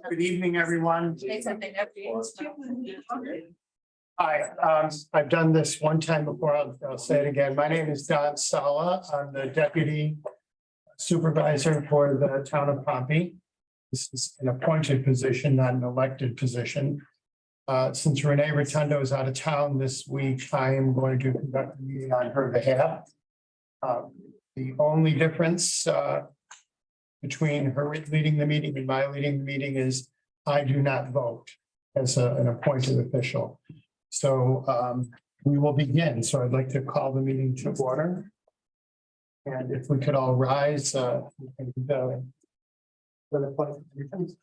Good evening, everyone. Say something up. Hi, I've done this one time before. I'll say it again. My name is Don Sala. I'm the deputy supervisor for the town of Pompey. This is an appointed position, not an elected position. Since Renee Rotundo is out of town this week, I am going to conduct the meeting on her behalf. The only difference between her leading the meeting and my leading the meeting is I do not vote as an appointed official. So we will begin. So I'd like to call the meeting to order. And if we could all rise. For the pledge of allegiance.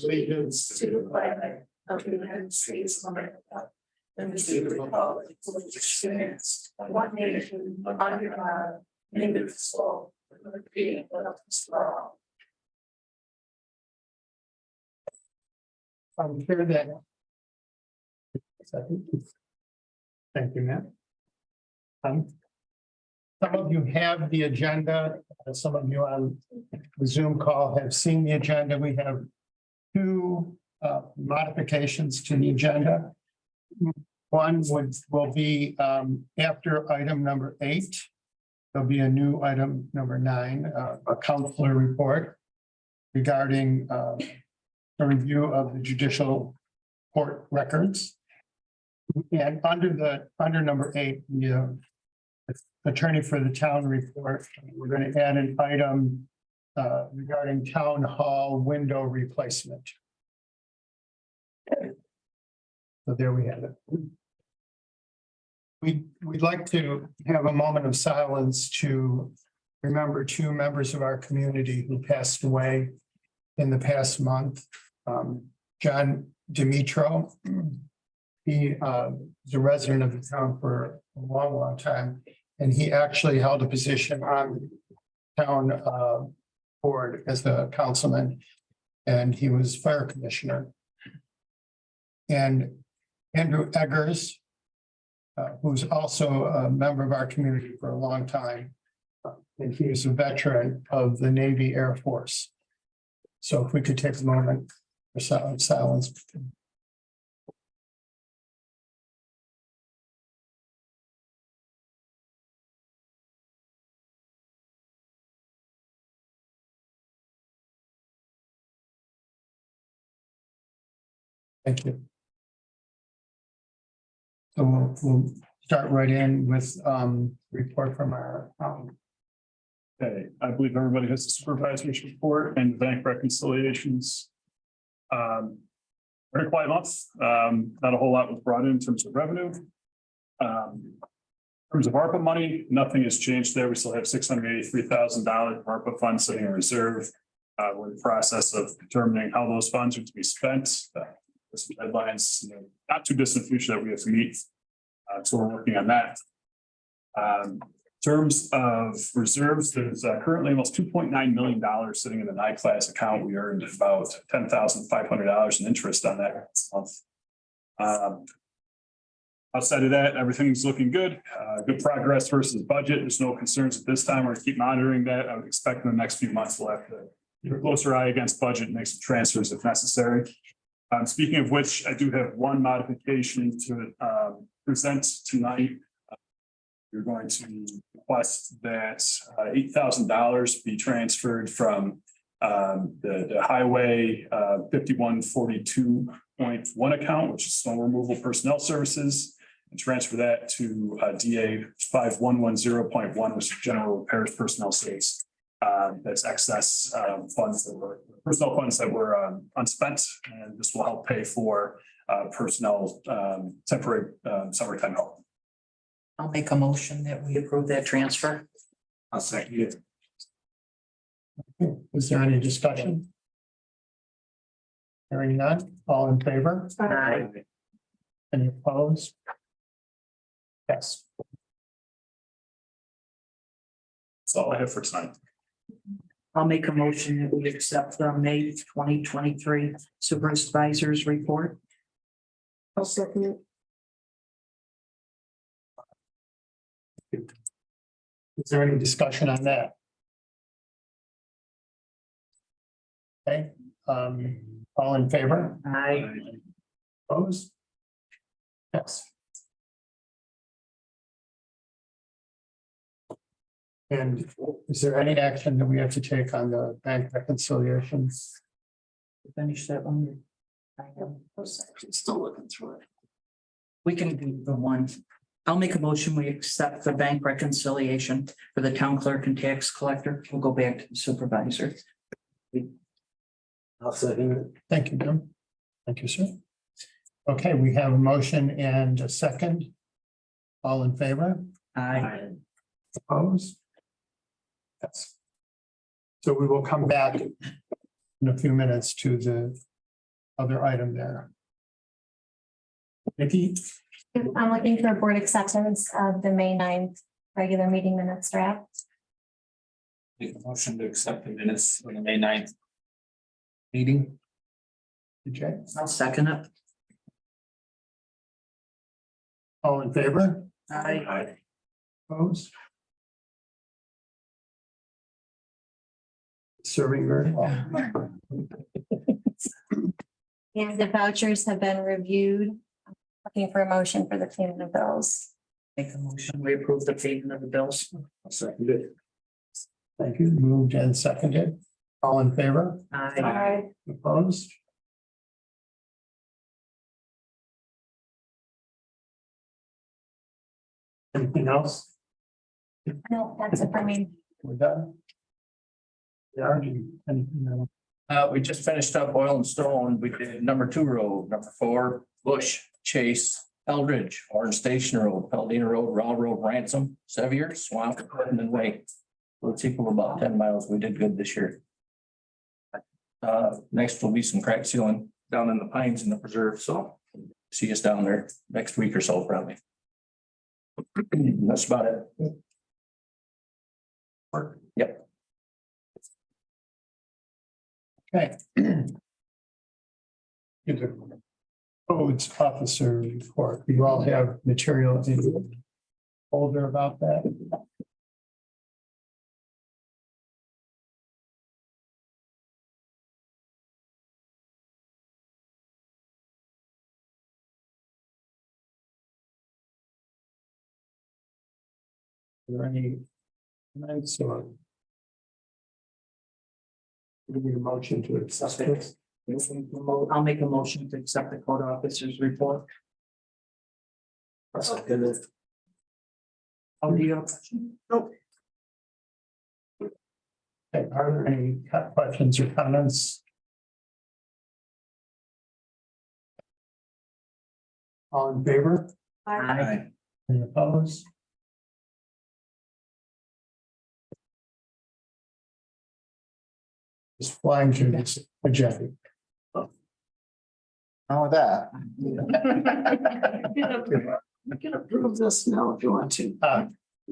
Allegiance To the flag of the United States of America, and to the republic for which it stands, one nation, under God, indivisible, with liberty and justice for all. I'm sure that. Thank you, ma'am. Some of you have the agenda, some of you on the Zoom call have seen the agenda. We have two modifications to the agenda. One will be after item number 8. There'll be a new item number 9, a counselor report regarding a review of the judicial court records. And under number 8, the attorney for the town report, we're going to add an item regarding town hall window replacement. So there we have it. We'd like to have a moment of silence to remember 2 members of our community who passed away in the past month. John Dimitro, he is a resident of the town for a long time, and he actually held a position on the town board as the councilman, and he was fire commissioner. And Andrew Eggers, who's also a member of our community for a long time, and he is a veteran of the Navy Air Force. So if we could take a moment for silence. Thank you. So we'll start right in with report from our. Okay, I believe everybody has the supervisor's report and bank reconciliations. Very quiet month. Not a whole lot was brought in terms of revenue. In terms of ARPA money, nothing has changed there. We still have $683,000 of ARPA funds sitting in reserve. We're in the process of determining how those funds are to be spent. Some deadlines, not too distant future that we have to meet. So we're working on that. In terms of reserves, there's currently almost $2.9 million sitting in the NICLAS account. We earned about $10,500 in interest on that this month. Outside of that, everything's looking good. Good progress versus budget. There's no concerns at this time. We're going to keep monitoring that. I would expect in the next few months we'll have to keep a closer eye against budget and make some transfers if necessary. Speaking of which, I do have one modification to present tonight. We're going to request that $8,000 be transferred from the highway 5142.1 account, which is snow removal personnel services, and transfer that to DA 5110.1, which is general repairs personnel service. That's excess funds that were personnel funds that were unspent, and this will help pay for personnel temporary summertime help. I'll make a motion that we approve that transfer. I'll second it. Is there any discussion? Hearing none, all in favor? Aye. Any opposed? Yes. That's all I have for tonight. I'll make a motion that we accept the May 2023 supervisor's report. I'll second it. Is there any discussion on that? Okay, all in favor? Aye. Opposed? Yes. And is there any action that we have to take on the bank reconciliations? Finish that one. Still looking through it. We can do the one. I'll make a motion. We accept the bank reconciliation for the town clerk and tax collector. We'll go back to the supervisor. I'll second it. Thank you, Jim. Thank you, sir. Okay, we have a motion and a second. All in favor? Aye. Opposed? Yes. So we will come back in a few minutes to the other item there. Nikki? I'm looking for board acceptance of the May 9th regular meeting minutes draft. Make a motion to accept the minutes of the May 9th meeting. Jay? I'll second it. All in favor? Aye. Opposed? Serving very well. And the vouchers have been reviewed. Looking for a motion for the payment of bills. Make a motion. We approve the payment of the bills. Second it. Thank you. Moved and seconded. All in favor? Aye. Opposed? Anything else? No, that's it for me. We're done. Yeah. Anything else? We just finished up Oil and Stone. We did number 2 road, number 4, Bush, Chase, Eldridge, Orange Station Road, Paladina Road, Raw Road, Ransom, Sevier, Swamp, Clinton and Wake. So it's equal to about 10 miles. We did good this year. Next will be some crack sealing down in the pines in the preserve, so see us down there next week or so probably. That's about it. Yep. Okay. Give the codes officer report. You all have material in the folder about that. Are there any comments or? Give me a motion to accept this. I'll make a motion to accept the code officer's report. Oh, do you have a question? Nope. Okay, are there any questions or comments? All in favor? Aye. Any opposed? Just flying through this agenda. How with that? We can approve this now if you want to.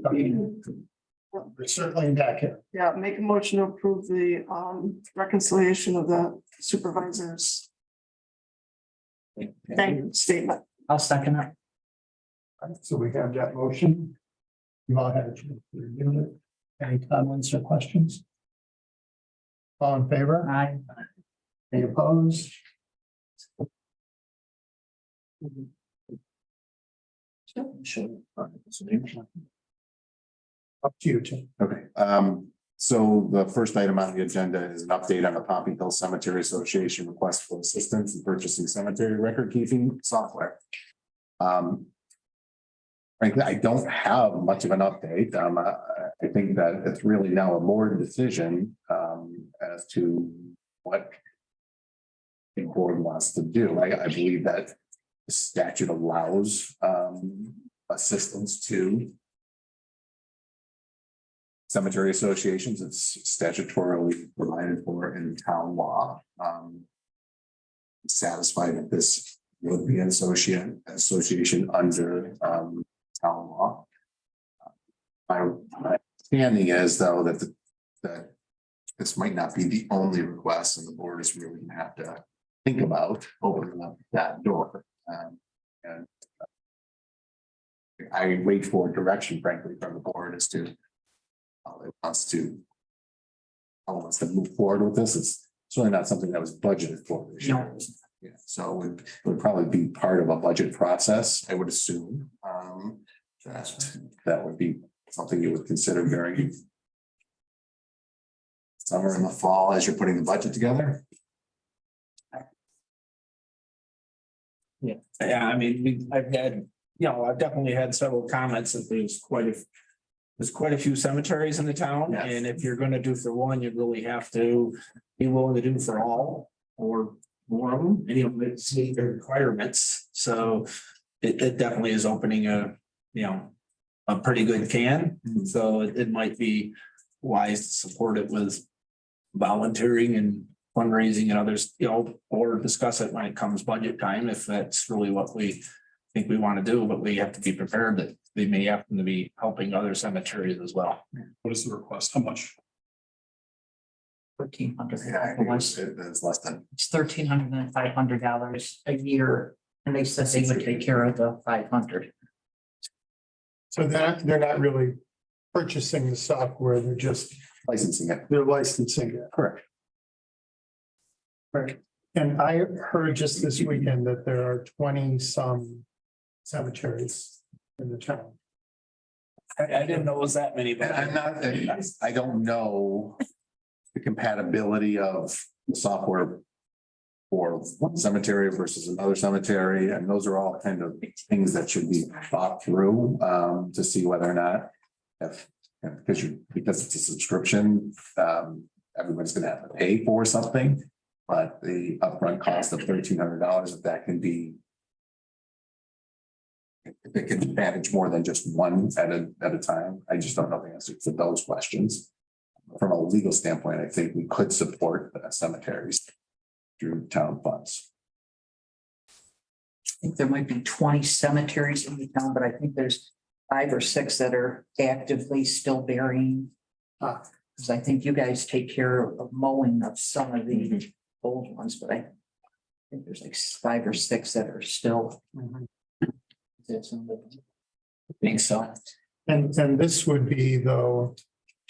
Okay. We're certainly back here. Yeah, make a motion to approve the reconciliation of the supervisor's bank statement. I'll second it. So we have that motion. You all had a chance to review it. Any comments or questions? All in favor? Aye. Any opposed? Up to you, Tim. Okay, so the first item on the agenda is an update on the Pompey Hill Cemetery Association request for assistance in purchasing cemetery record keeping software. Frankly, I don't have much of an update. I think that it's really now a board decision as to what the board wants to do. I believe that the statute allows assistance to cemetery associations. It's statutorily provided for in town law. Satisfied that this would be an association under town law. My understanding is though that this might not be the only request, and the board is really gonna have to think about opening up that door. And I wait for direction, frankly, from the board as to how it wants to move forward with this. It's It's really not something that was budgeted for this year. No. Yeah, so it would probably be part of a budget process, I would assume, that would be something you would consider during summer and the fall as you're putting the budget together. Yeah, I mean, I've had, I've definitely had several comments that there's quite a few cemeteries in the town, Yes. and if you're gonna do for one, you really have to be willing to do for all or more of them, and it's meet the requirements, so it definitely is opening a pretty good can, so it might be wise to support it with volunteering and fundraising and others, or discuss it when it comes budget time, if that's really what we think we want to do, but we have to be prepared that they may happen to be helping other cemeteries as well. What is the request? How much? $1,300. Yeah, I think it's less than. It's $1,300 and $500 a year, and they said they would take care of the 500. So they're not really purchasing the software, they're just, Licensing it. they're licensing it. Correct. Right. And I heard just this weekend that there are 20-some cemeteries in the town. I didn't know it was that many, And but I'm not, I don't know the compatibility of the software for one cemetery versus another cemetery, and those are all kind of things that should be thought through to see whether or not because it's a subscription, everybody's gonna have to pay for something, but the upfront cost of $1,300, if that can be if it can manage more than just one at a time, I just don't know the answer to those questions. From a legal standpoint, I think we could support cemeteries through town funds. I think there might be 20 cemeteries in the town, but I think there's 5 or 6 that are actively still burying. Because I think you guys take care of mowing of some of the old ones, but I think there's like 5 or 6 that are still. I think so. And this would be though,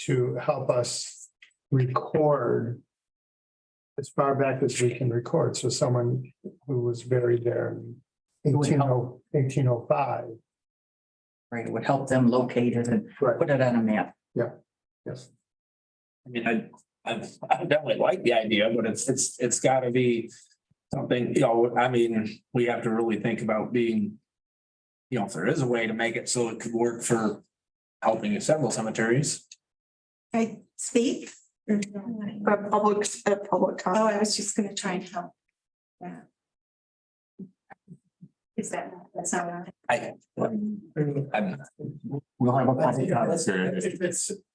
to help us record as far back as we can record. So someone who was buried there in 1805. Right, it would help them locate it and Right. put it on a map. Yes. I mean, I definitely like the idea, but it's gotta be something, I mean, we have to really think about being. If there is a way to make it so it could work for helping several cemeteries. I speak. A public comment. Oh, I was just gonna try and help. Yeah. Is that's not right? We'll have a public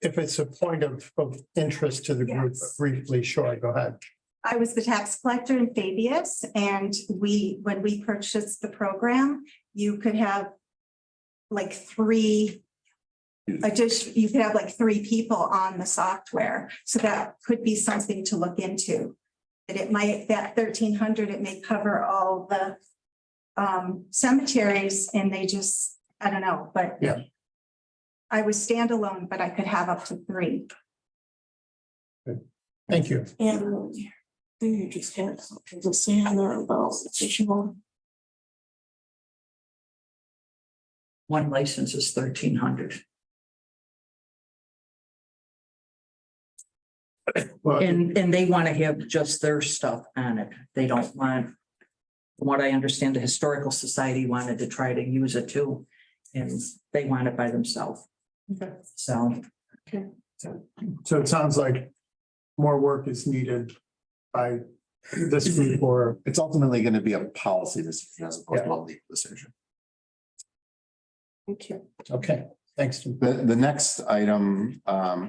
If it's a point of interest to the group, Yes. briefly, sure, go ahead. I was the tax collector in Fabius, and when we purchased the program, you could have like 3 you could have like 3 people on the software. So that could be something to look into. That $1,300, it may cover all the cemeteries, and they just, I don't know, but Yeah. I was standalone, but I could have up to 3. Thank you. And you just had something to say on there about visual. One license is $1,300. Well, And they want to have just their stuff on it. They don't want, from what I understand, the Historical Society wanted to try to use it too. And they want it by themselves. Okay. So So it sounds like more work is needed by this group or, It's ultimately going to be a policy decision as opposed to a legal decision. Thank you. okay, thanks. Tim. The next item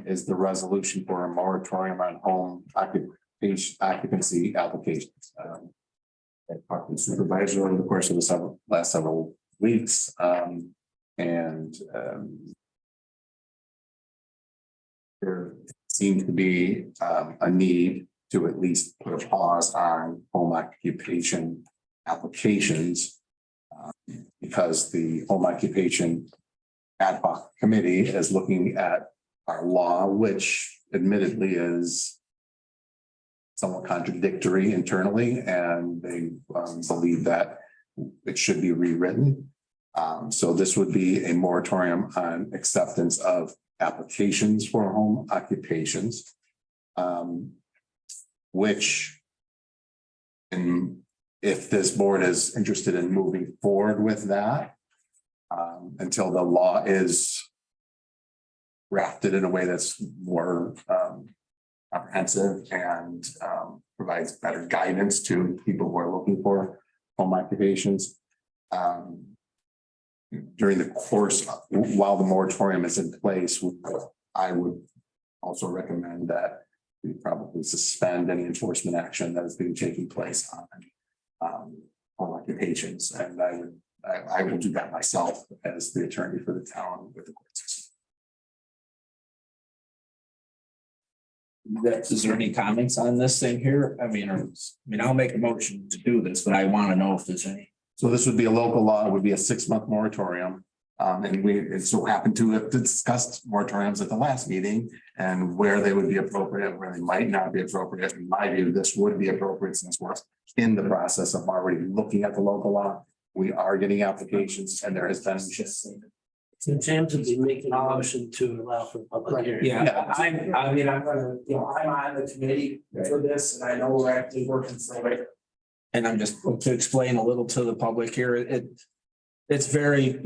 is the resolution for a moratorium on home occupancy applications. I talked to the supervisor over the course of the last several weeks. There seemed to be a need to at least put a pause on home occupation applications. Because the home occupation ad hoc committee is looking at our law, which admittedly is somewhat contradictory internally, and they believe that it should be rewritten. So this would be a moratorium on acceptance of applications for home occupations. Which, and if this board is interested in moving forward with that, until the law is drafted in a way that's more comprehensive and provides better guidance to people who are looking for home occupations. During the course, while the moratorium is in place, I would also recommend that we probably suspend any enforcement action that is being taken place on home occupations. And I will do that myself as the attorney for the town with the court system. Is there any comments on this thing here? I mean, I'll make a motion to do this, but I want to know if there's any. So this would be a local law, it would be a 6-month moratorium. And it so happened to have discussed moratoriums at the last meeting and where they would be appropriate, where they might not be appropriate. In my view, this would be appropriate since we're in the process of already looking at the local law. We are getting applications and there has been just. So James would be making a motion to allow for public hearing. Yeah, I'm gonna, I'm on the committee for this and I know we're actually working through it. And I'm just to explain a little to the public here, it's very,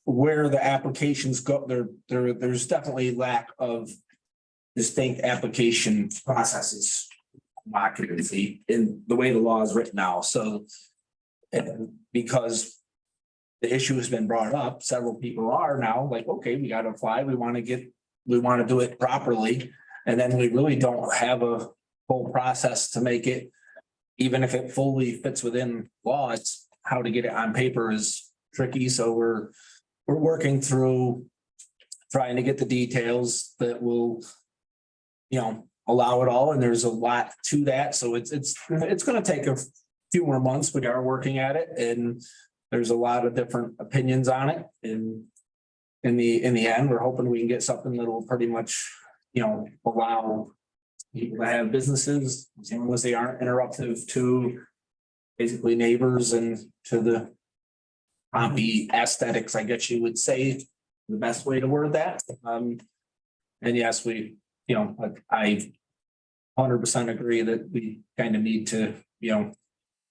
where the applications go, there's definitely lack of distinct application processes. Occupancy in the way the law is written now, so. And because the issue has been brought up, several people are now like, okay, we gotta apply, we want to do it properly. And then we really don't have a whole process to make it, even if it fully fits within law, it's how to get it on paper is tricky, so we're working through trying to get the details that will, allow it all, and there's a lot to that, so it's gonna take a few more months. We are working at it, and there's a lot of different opinions on it, and in the end, we're hoping we can get something that'll pretty much, allow people to have businesses, as long as they aren't interruptive to basically neighbors and to the pompey aesthetics, I guess you would say, the best way to word that. And yes, I 100% agree that we kind of need to,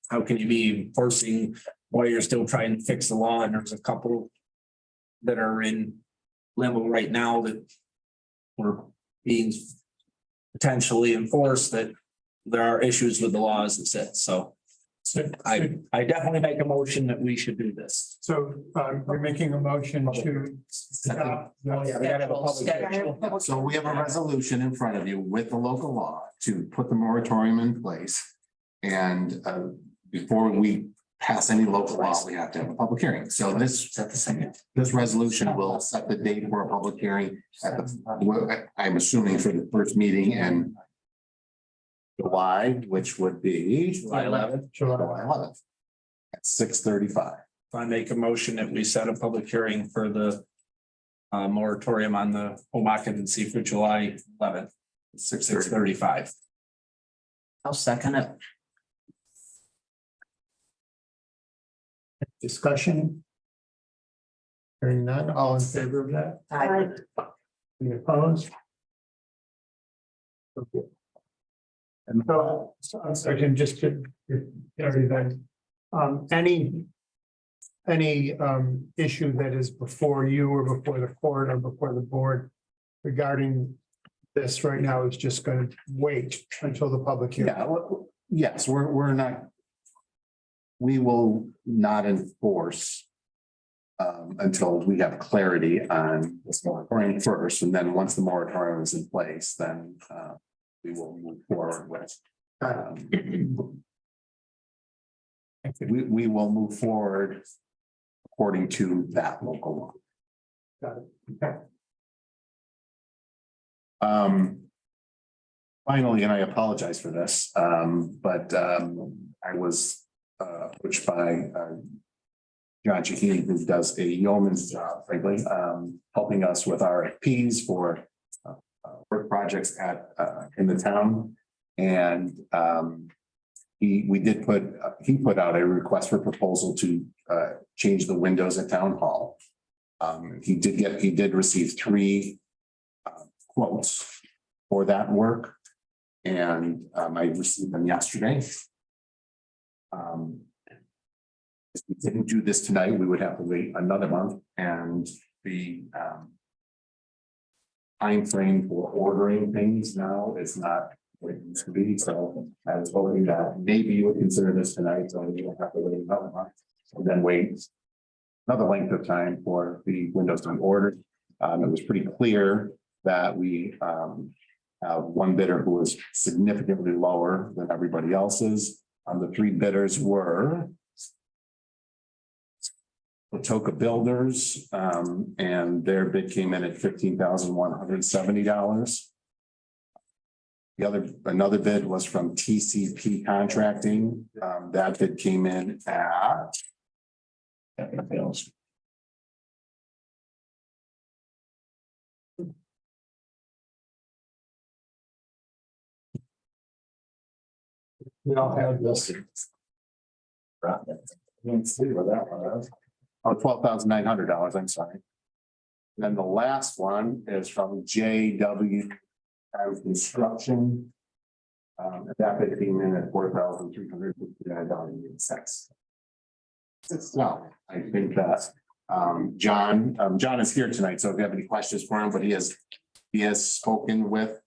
how can you be enforcing while you're still trying to fix the law? And there's a couple that are in limbo right now that were being potentially enforced, that there are issues with the law as it sits. So I definitely make a motion that we should do this. So we're making a motion to. We gotta have a public hearing. So we have a resolution in front of you with the local law to put the moratorium in place. And before we pass any local law, we have to have a public hearing. So this resolution will set the date for a public hearing at I'm assuming for the first meeting in July, which would be July 11th. July 11th at 6:35. I make a motion that we set a public hearing for the moratorium on the home occupancy for July 11th, 6:35. I'll second it. Discussion? Hearing none, all in favor of that? I, Any opposed? Okay. And so, Sergeant, just to everything, any issue that is before you or before the court or before the board regarding this right now is just going to wait until the public hearing. Yeah, yes, we're not. We will not enforce until we have clarity on this moratorium first, and then once the moratorium is in place, then we will move forward with. We will move forward according to that local law. Got it. Okay. Finally, and I apologize for this, but I was approached by John Shaheen, who does a yeoman's job, frankly, helping us with RFPs for work projects in the town. And we did he put out a request for proposal to change the windows at Town Hall. He did receive 3 quotes for that work. And I received them yesterday. If we didn't do this tonight, we would have to wait another month, and the time frame for ordering things now is not what it used to be. So I was hoping that maybe you would consider this tonight, so you don't have to wait another month and then wait another length of time for the windows to be ordered. It was pretty clear that we have one bidder who was significantly lower than everybody else's. The 3 bidders were Patoka Builders, and their bid came in at $15,170. Another bid was from TCP Contracting. That bid came in at. We all have this. Oh, $12,900, I'm sorry. And then the last one is from JW Construction. That bid came in at $4,359.08. So I think that John is here tonight, so if you have any questions for him, but he has spoken with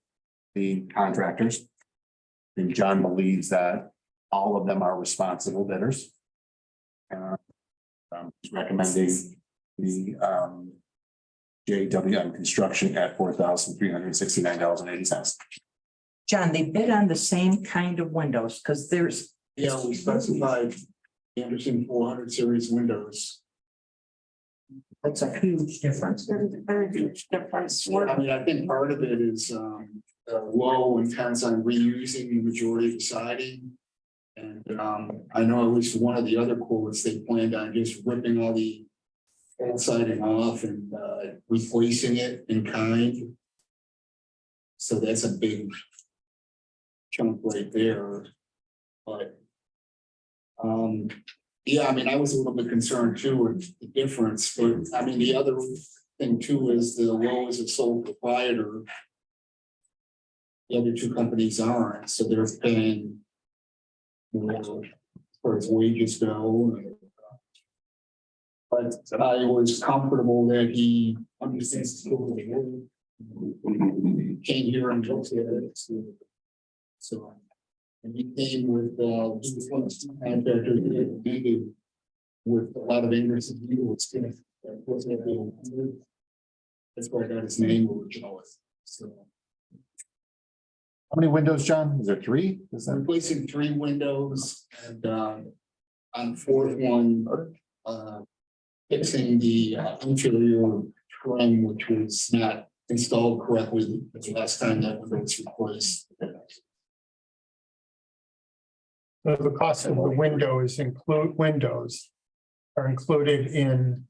the contractors. And John believes that all of them are responsible bidders. He's recommending the JWM Construction at $4,369.80. John, they bid on the same kind of windows, because there's, Yeah, we specified Anderson 400 series windows. that's a huge difference. Very huge difference. I mean, I think part of it is low intense on reusing the majority of the siding. And I know at least one of the other quotes, they planned on just ripping all the old siding off and replacing it in kind. So that's a big chunk right there. But yeah, I mean, I was a little bit concerned too with the difference, but I mean, the other thing too is the Lowe is a sole proprietor. The other 2 companies aren't, so they're paying more as far as wages go. But I was comfortable that he understands the scope of the work. Came here and looked at it. So. And he came with contractor with a lot of English and English. That's where I got his name originally. So How many windows, John? Is there 3? Is that? replacing 3 windows and on the 4th one, fixing the interior trim, which was not installed correctly the last time that window was replaced. The cost of the windows are included in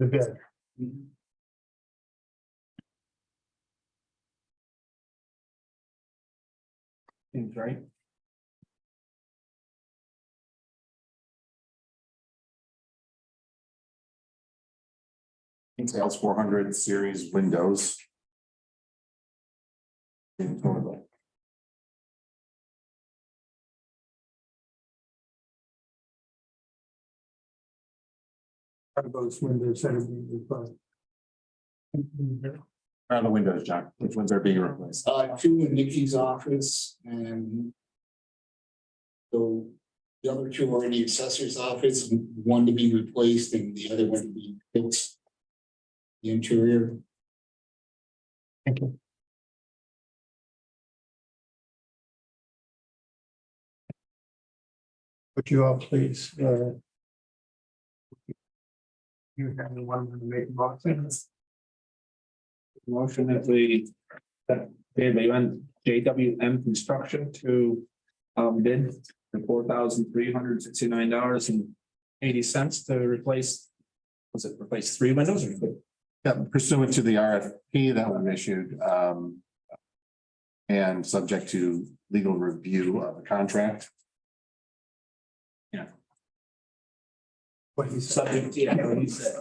the bid. Seems right. Sales 400 series windows. In total. Are those windows that are being replaced? Are the windows, John? Which ones are being replaced? 2 in Nikki's office and. So the other 2 are in the assessor's office, one to be replaced and the other one to be fixed. The interior. Thank you. Would you all please? You have anyone to make a motion? Motion that we JWM Construction to bid for $4,369.80 to replace. Was it replace 3 windows or? Yeah, pursuant to the RFP that was issued, and subject to legal review of the contract. What he said. Subject, yeah, what you said.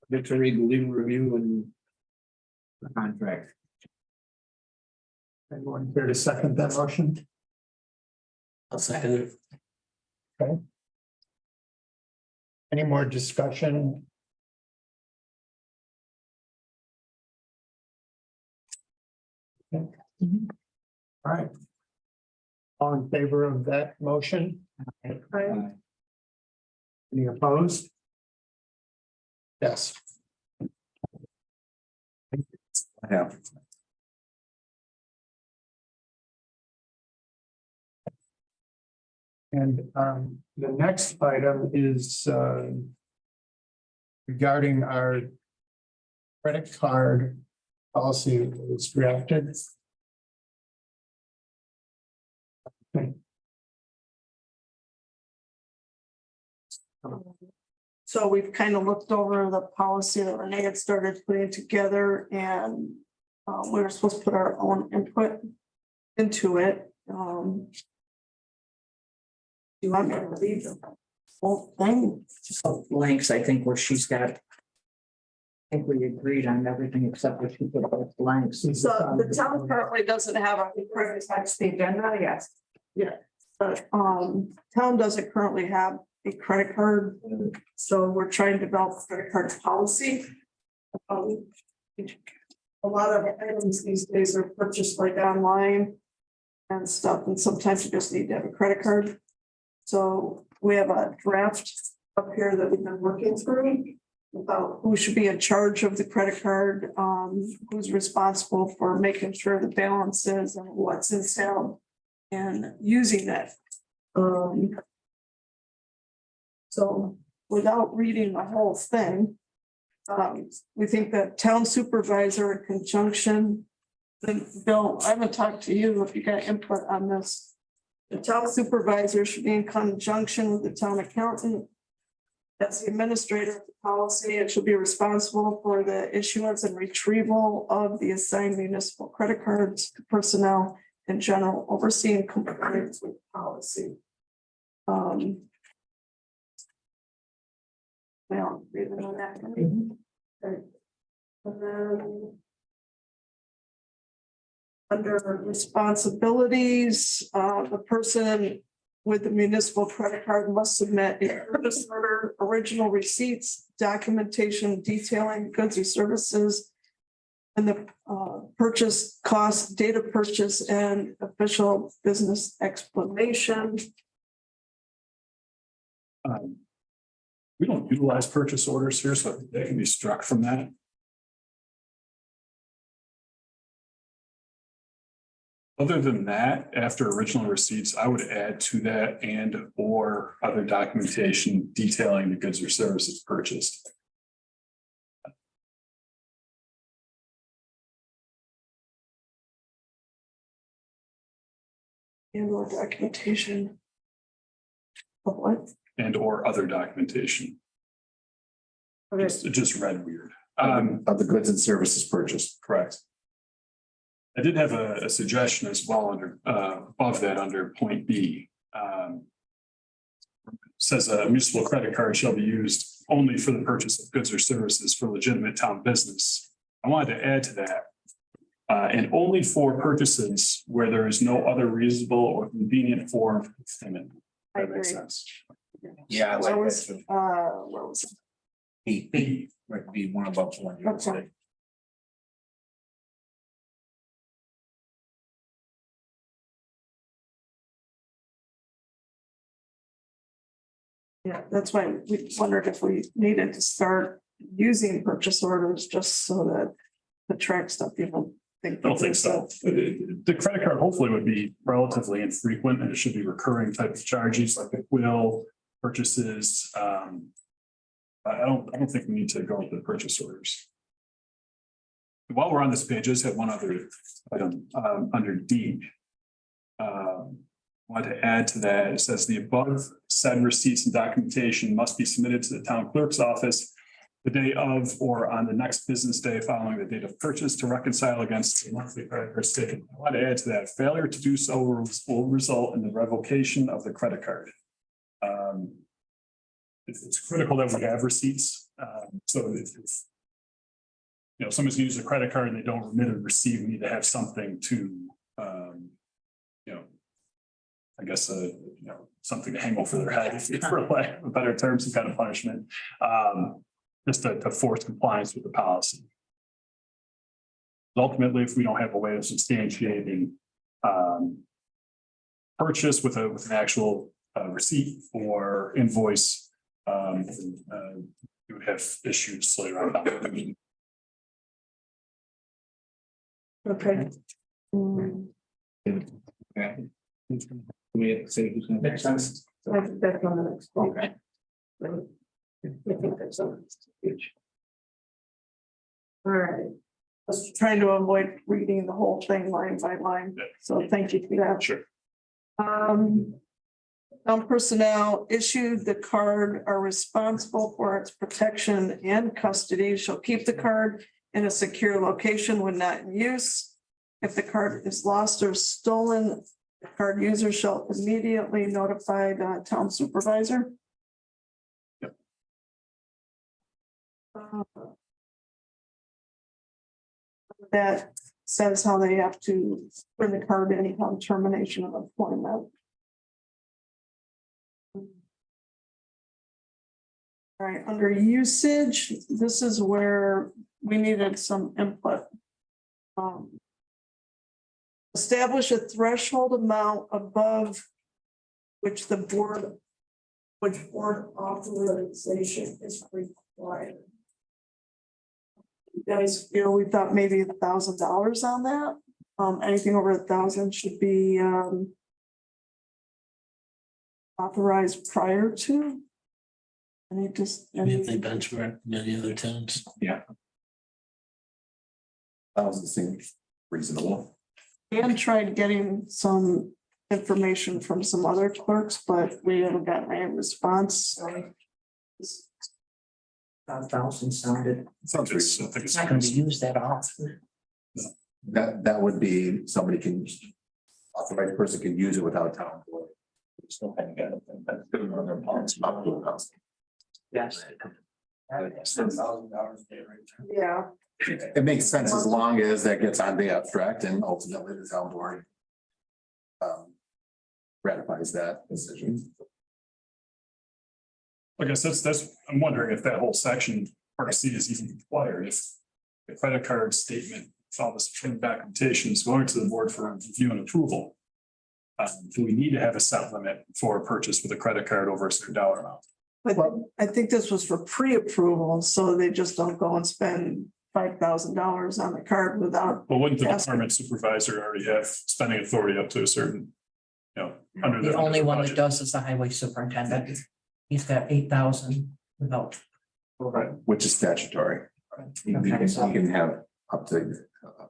Subject to read the legal review and the contract. Anyone care to second that motion? I'll second it. Any more discussion? Okay. All right. All in favor of that motion? Any opposed? Yes. Yeah. And the next item is regarding our credit card policy that was drafted. So we've kind of looked over the policy that Renee had started putting together and we were supposed to put our own input into it. Do you want me to read the whole thing? Just the blanks, I think, where she's got. I think we agreed on everything except for two put those blanks. So the town currently doesn't have a credit card agenda, yes. Yeah, but town doesn't currently have a credit card, so we're trying to develop a credit card policy. A lot of items these days are purchased like online and stuff, and sometimes you just need to have a credit card. So we have a draft up here that we've been working through about who should be in charge of the credit card, who's responsible for making sure the balances and what's in sale and using it. So without reading the whole thing, we think that town supervisor in conjunction, then Bill, I haven't talked to you if you got input on this. The town supervisor should be in conjunction with the town accountant. That's the administrator of the policy. It should be responsible for the issuance and retrieval of the assigned municipal credit cards to personnel in general, overseeing compliance with policy. Well, reading on that. Okay. And then under responsibilities, the person with the municipal credit card must submit a purchase order, original receipts, documentation detailing goods or services, and the purchase cost, date of purchase, and official business explanation. We don't utilize purchase orders here, so they can be struck from that. Other than that, after original receipts, I would add to that and or other documentation detailing the goods or services purchased. And or documentation. Of what? And or other documentation. Okay. It just read weird. Of the goods and services purchased. Correct. I did have a suggestion as well under above that under point B. Says a municipal credit card shall be used only for the purchase of goods or services for legitimate town business. I wanted to add to that. And only for purchases where there is no other reasonable or convenient form of payment. I That makes agree. sense. Yeah, I Where like was, that too. where was it? B, might be one above one. you would say. Okay. Yeah, that's why we wondered if we needed to start using purchase orders just so that the track stuff people think. I don't think so. The credit card hopefully would be relatively infrequent and it should be recurring type of charges like the will purchases. I don't think we need to go with the purchase orders. While we're on this page, I just have one other item under D. Want to add to that, it says the above said receipts and documentation must be submitted to the town clerk's office the day of or on the next business day following the date of purchase to reconcile against the monthly credit card statement. I want to add to that, failure to do so will result in the revocation of the credit card. It's critical that we have receipts, so if you know, someone's gonna use a credit card and they don't remit or receive, we need to have something to, you know, I guess, you know, something to hang over their head, for lack of a better term, some kind of punishment, just to force compliance with the policy. Ultimately, if we don't have a way of substantiating purchase with an actual receipt or invoice, we would have issues later on. Okay. We say who's gonna. Makes sense. I think that's on the next one. Okay. I think that's on the next page. All right. I was trying to avoid reading the whole thing line by line, so thank you for that. Sure. Personnel issued the card are responsible for its protection and custody shall keep the card in a secure location when not in use. If the card is lost or stolen, the card user shall immediately notify the town supervisor. Yep. That says how they have to bring the card in upon termination of employment. All right, under usage, this is where we needed some input. Establish a threshold amount above which board authorization is required. You guys feel we thought maybe $1,000 on that? Anything over 1,000 should be authorized prior to. And it just. If they benchmark many other towns. Thousand seems reasonable. And tried getting some information from some other clerks, but we haven't gotten any response. 5,000 sounded, Sounds it's not gonna be used that often. That would be, somebody can, authorized person can use it without town board. Still kind of got it. That's good on their policy. Up to $1,000. Yes. $10,000 day rate. Yeah, It makes sense as long as that gets on the abstract and ultimately the town board ratifies that decision. I guess I'm wondering if that whole section, part C is even required, if the credit card statement, if all this documentation is going to the board for review and approval. Do we need to have a set limit for a purchase with a credit card over a certain dollar amount? but I think this was for pre-approval, so they just don't go and spend $5,000 on the card without. Well, wouldn't the Yes. department supervisor already have spending authority up to a certain, you know, under The only one that budget? does is the highway superintendent. He's got 8,000 without. Right. Which is statutory. You can have up to,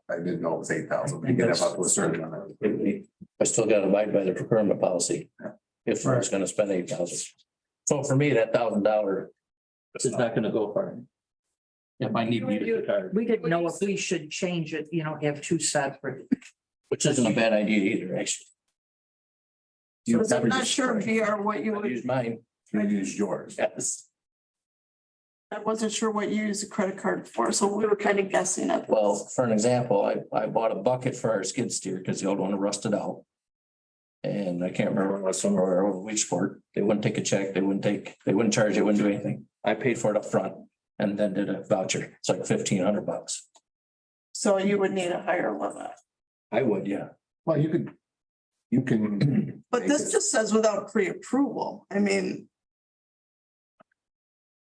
I didn't know it was 8,000, but you can have up to a certain amount. I still gotta abide by the procurement policy. If I was gonna spend 8,000. So for me, that $1,000 is not gonna go far. If I need to use the card, We didn't know if we should change it, have two separate. which isn't a bad idea either, actually. You So I'm never not use sure, yours. VR, what you I would, use mine, You use yours. yes. I wasn't sure what you use a credit card for, so we were kind of guessing at. Well, for an example, I bought a bucket for our skid steer because the old one rusted out. And I can't remember, it was somewhere over Weechport. They wouldn't take a check, they wouldn't charge it, wouldn't do anything. I paid for it up front and then did a voucher. It's like $1,500. So you would need a higher limit. I would, yeah. Well, you can. But this just says without pre-approval. I mean,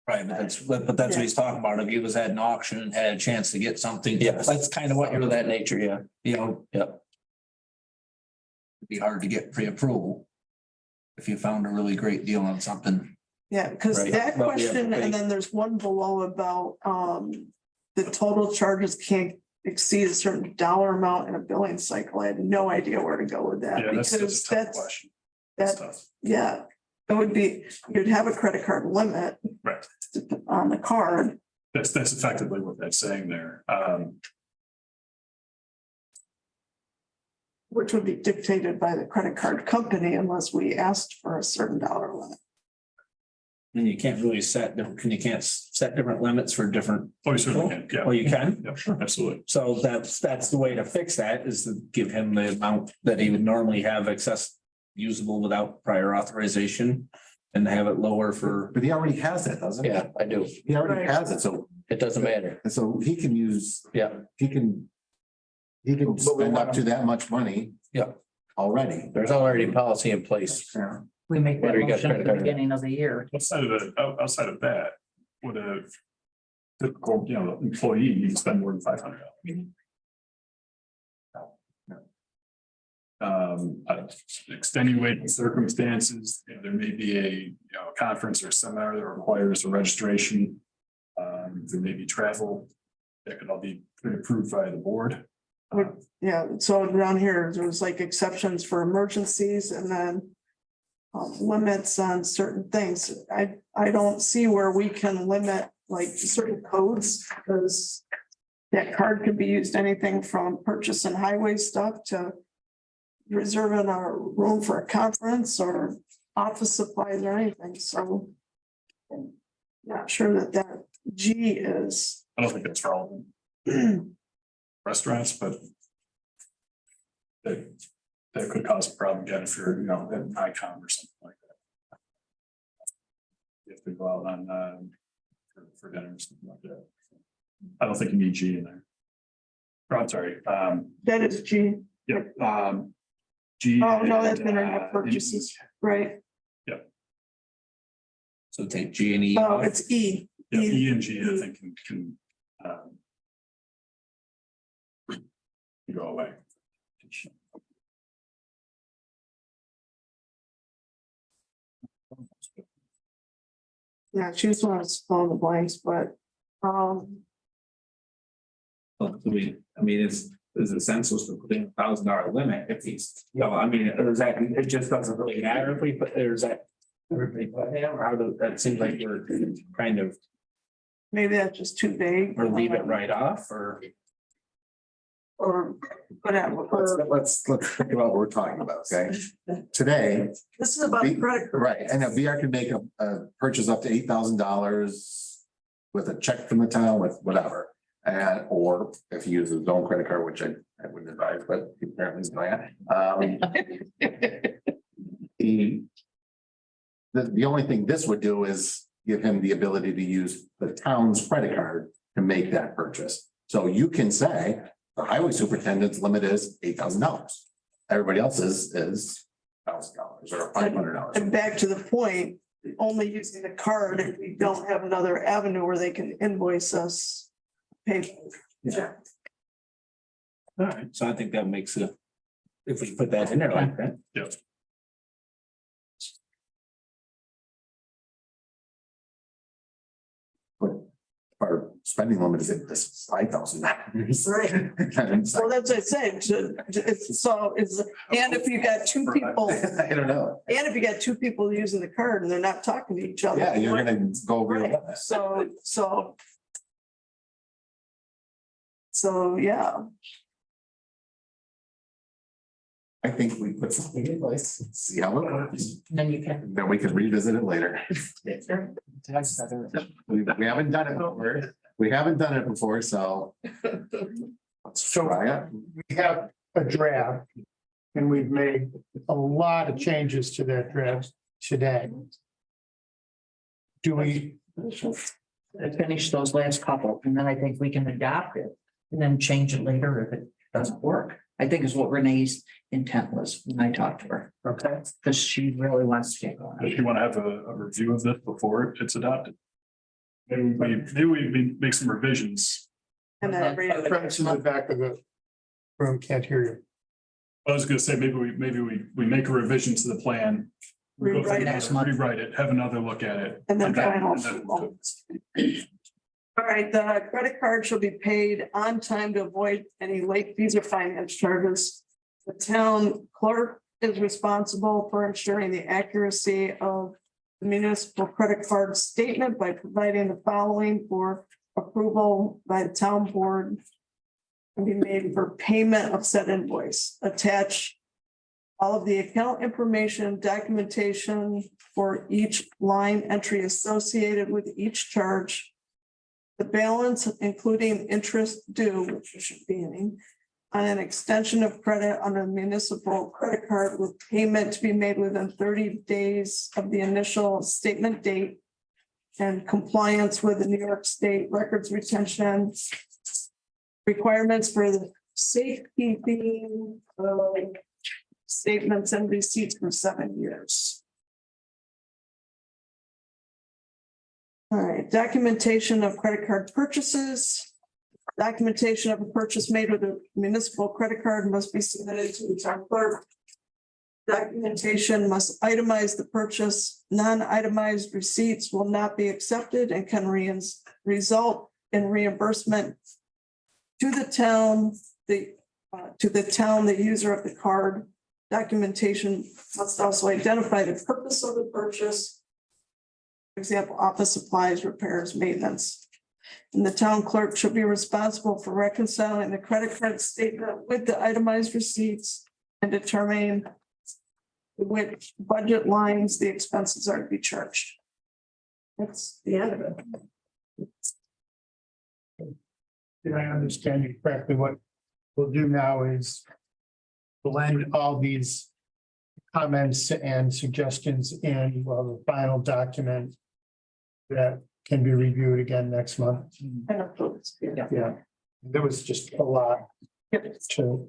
Right, but that's what he's talking about. If he was at an auction and had a chance to get something. Yes. That's kind of what Of you're, that nature, yeah. you know, Yep. it'd be hard to get pre-approval. If you found a really great deal on something. yeah, because Right. that Well, yeah, question, but- and then there's one below about, the total charges can't exceed a certain dollar amount in a billing cycle. I had no idea where to go with that. Yeah, that's Because a tough that's, question. That's that, tough. yeah, it would be, you'd have a credit card limit Right. on the card, That's effectively what that's saying there. Which would be dictated by the credit card company unless we asked for a certain dollar limit. And you can't really set, you can't set different limits for different. Oh, you certainly can, yeah. Well, you can. Yeah, sure, absolutely. So that's the way to fix that, is to give him the amount that he would normally have access usable without prior authorization. And have it lower for, But he already has that, doesn't he? Yeah, I do. He already has it, so, It doesn't matter. and so he can use, Yeah, he can spend up to that much money. Yeah. Already. there's already policy in place. Yeah. We make that Whether you got motion at credit the card. beginning of the year. Outside of that, would a typical, employee need to spend more than $500? Extenuating circumstances, there may be a, conference or seminar that requires a registration. There may be travel that could all be pre-approved by the board. Yeah, so down here, there's like exceptions for emergencies and then limits on certain things. I don't see where we can limit like certain codes, because that card could be used anything from purchasing highway stuff to reserving a room for a conference or office supplies or anything, so I'm not sure that G is. I don't think that's relevant. Restaurants, but that could cause a problem again if you're, at an icon or something like that. You have to go out on, for dinner or something like that. I don't think you need G in there. Or, I'm sorry, That is G. yeah, G. Oh, no, that's and, internet purchases, right? so take G and E. Oh, it's E. Yeah, E and G, I think can go away. Yeah, she just wants to fill in the blanks, but, Is it senseless to put in $1,000 limit if he's, I mean, or is that, it just doesn't really matter if we put, or is that? Everybody put him, or how do, that seems like we're kind of, maybe that's just too vague. or leave it right off, or. Or whatever. Let's think about what we're talking about, okay? Today, This is about credit. card. right, and a VR can make a purchase up to $8,000 with a check from the town with whatever. And, or if he uses his own credit card, which I wouldn't advise, but he apparently is doing it. The only thing this would do is give him the ability to use the town's credit card to make that purchase. So you can say the highway superintendent's limit is $8,000. Everybody else's is $1,000 or $500. And back to the point, only using the card if we don't have another avenue where they can invoice us. Pay. Yeah. All right, so I think that makes it, if we put that in there like that. Yep. Our spending limit is $5,000. Right. So that's what I said, and if you got two people, I don't know. and if you got two people using the card and they're not talking to each other. Yeah, you're gonna go over your Right, limit. so, yeah, I think we put something in place, see how it works, Then you can. then we can revisit it later. We haven't done it before. We haven't done it before, so. Let's try it. We have a draft and we've made a lot of changes to that draft today. Do we, Finish those last couple, and then I think we can adopt it and then change it later if it doesn't work. I think is what Renee's intent was when I talked to her. okay, Because she really wants to get going. If you want to have a review of this before it's adopted. Maybe we make some revisions. and then friends in the back of the room can't hear you. I was gonna say, maybe we make a revision to the plan. We go through Rewrite it. this, rewrite it, have another look at it. And then final. and then we'll- All right, the credit card shall be paid on time to avoid any late fees or finance charges. The town clerk is responsible for ensuring the accuracy of the municipal credit card statement by providing the following for approval by the town board can be made for payment of said invoice. Attach all of the account information, documentation for each line entry associated with each charge. The balance, including interest due, which there should be any, on an extension of credit on a municipal credit card with payment to be made within 30 days of the initial statement date and compliance with the New York State Records Retention requirements for the safekeeping of statements and receipts for 7 years. All right, documentation of credit card purchases. Documentation of a purchase made with a municipal credit card must be submitted to the town clerk. Documentation must itemize the purchase. Non-itemized receipts will not be accepted and can result in reimbursement to the town, the user of the card. Documentation must also identify the purpose of the purchase. For example, office supplies, repairs, maintenance. And the town clerk should be responsible for reconciling the credit card statement with the itemized receipts and determining which budget lines the expenses are to be charged. That's the end of it. Did I understand you correctly? What we'll do now is blend all these comments and suggestions in, well, the final document that can be reviewed again next month. And approved, yeah. Yeah, there was just a lot to.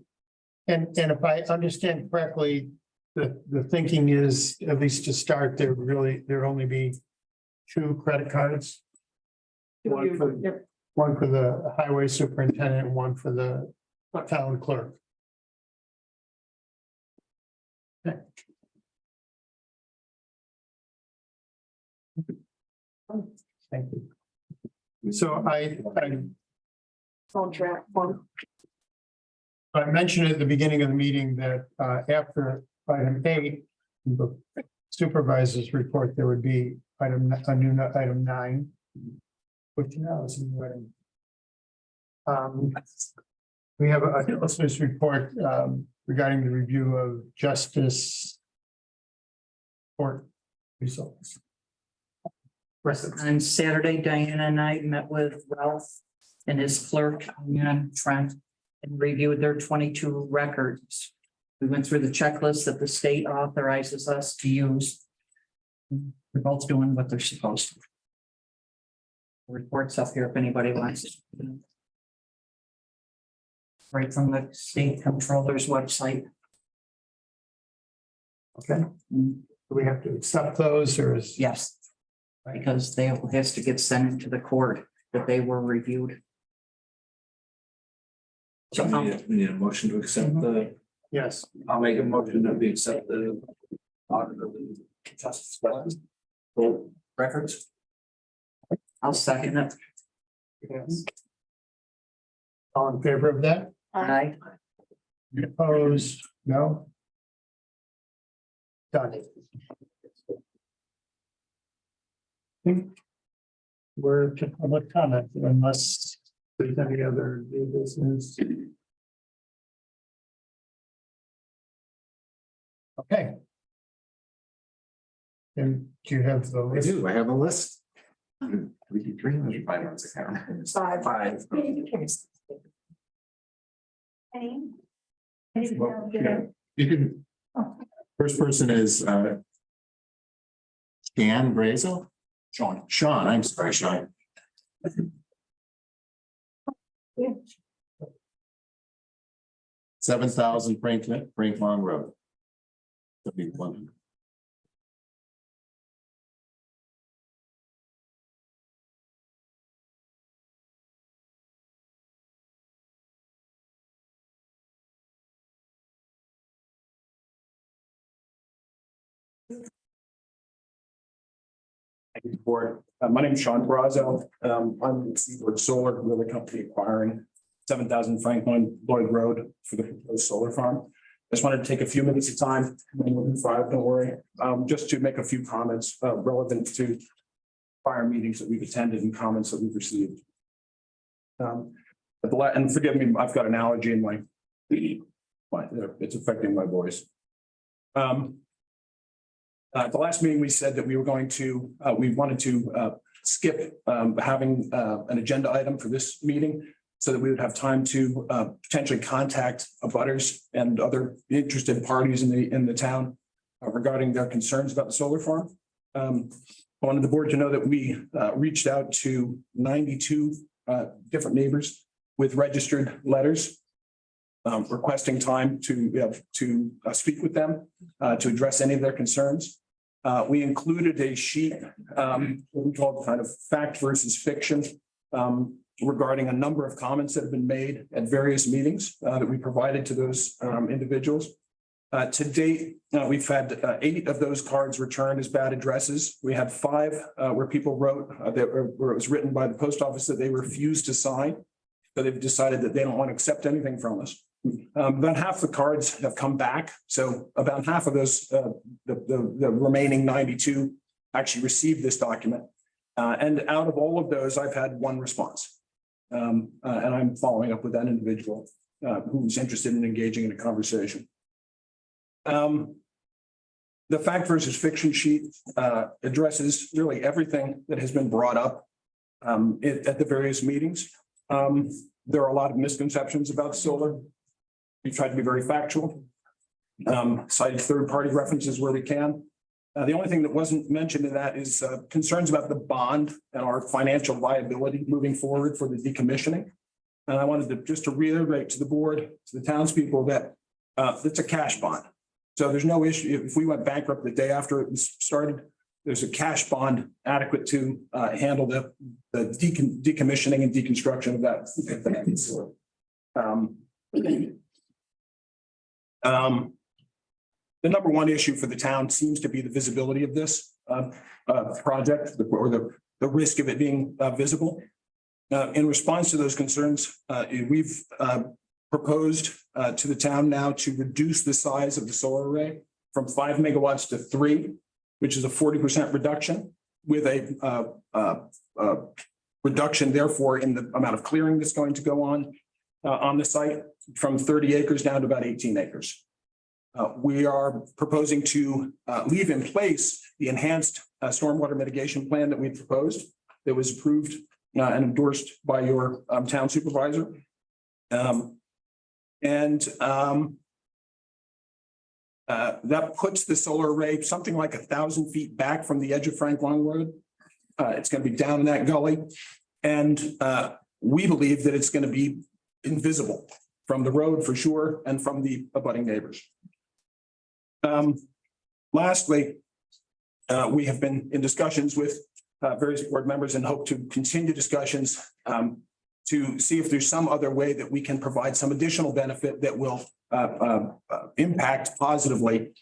And if I understand correctly, the thinking is, at least to start, there'd only be 2 credit cards. One for the highway superintendent and one for the town clerk. Okay. Thank you. So Contract one. I mentioned at the beginning of the meeting that after item 8, the supervisor's report, there would be a new item 9. Which now is in writing. We have a listener's report regarding the review of justice court results. On Saturday, Diana and I met with Ralph and his clerk, Trent, and reviewed their 22 records. We went through the checklist that the state authorizes us to use. They're both doing what they're supposed to. The report's up here if anybody wants it. Right from the state controller's website. Okay. Do we have to accept those or is? Yes. Because they has to get sent into the court that they were reviewed. So we need a motion to accept the, Yes. I'll make a motion that we accept the audit of the justice records. I'll second it. Yes. All in favor of that? Aye. Opposed? No? Done. We're to public comment unless there's any other new business. Okay. And do you have the I list? do, I have a list. We keep 3 or 5 months, I can't remember. Five. You can. First person is Stan Brazel. Sean, I'm sorry, Sean. Yeah. 7,000 Frank Long Road. 71. Board. My name is Sean Brazo. I'm with Seaboard Solar, we're the company acquiring 7,000 Franklin Lloyd Road for the proposed solar farm. Just wanted to take a few minutes of time, don't worry, just to make a few comments relevant to prior meetings that we've attended and comments that we've received. And forgive me, I've got an allergy in my, it's affecting my voice. At the last meeting, we said that we wanted to skip having an agenda item for this meeting so that we would have time to potentially contact abutters and other interested parties in the town regarding their concerns about the solar farm. I wanted the board to know that we reached out to 92 different neighbors with registered letters requesting time to speak with them to address any of their concerns. We included a sheet, what we call kind of fact versus fiction, regarding a number of comments that have been made at various meetings that we provided to those individuals. To date, we've had 8 of those cards returned as bad addresses. We had 5 where people wrote where it was written by the post office that they refused to sign. So they've decided that they don't want to accept anything from us. About half the cards have come back. So about half of those, the remaining 92 actually received this document. And out of all of those, I've had 1 response. And I'm following up with that individual who's interested in engaging in a conversation. The fact versus fiction sheet addresses really everything that has been brought up at the various meetings. There are a lot of misconceptions about solar. We tried to be very factual, cited third-party references where we can. The only thing that wasn't mentioned in that is concerns about the bond and our financial viability moving forward for the decommissioning. And I wanted to reiterate to the board, to the townspeople, that it's a cash bond. So there's no issue. If we went bankrupt the day after it was started, there's a cash bond adequate to handle the decommissioning and deconstruction of that. The number one issue for the town seems to be the visibility of this project, or the risk of it being visible. In response to those concerns, we've proposed to the town now to reduce the size of the solar array from 5 megawatts to 3, which is a 40% reduction, with a reduction therefore in the amount of clearing that's going to go on the site from 30 acres down to about 18 acres. We are proposing to leave in place the enhanced stormwater mitigation plan that we proposed, that was approved and endorsed by your town supervisor. That puts the solar array something like 1,000 feet back from the edge of Frank Long Road. It's going to be down in that gully. And we believe that it's going to be invisible from the road for sure, and from the abutting neighbors. Lastly, we have been in discussions with various board members and hope to continue discussions to see if there's some other way that we can provide some additional benefit that will impact positively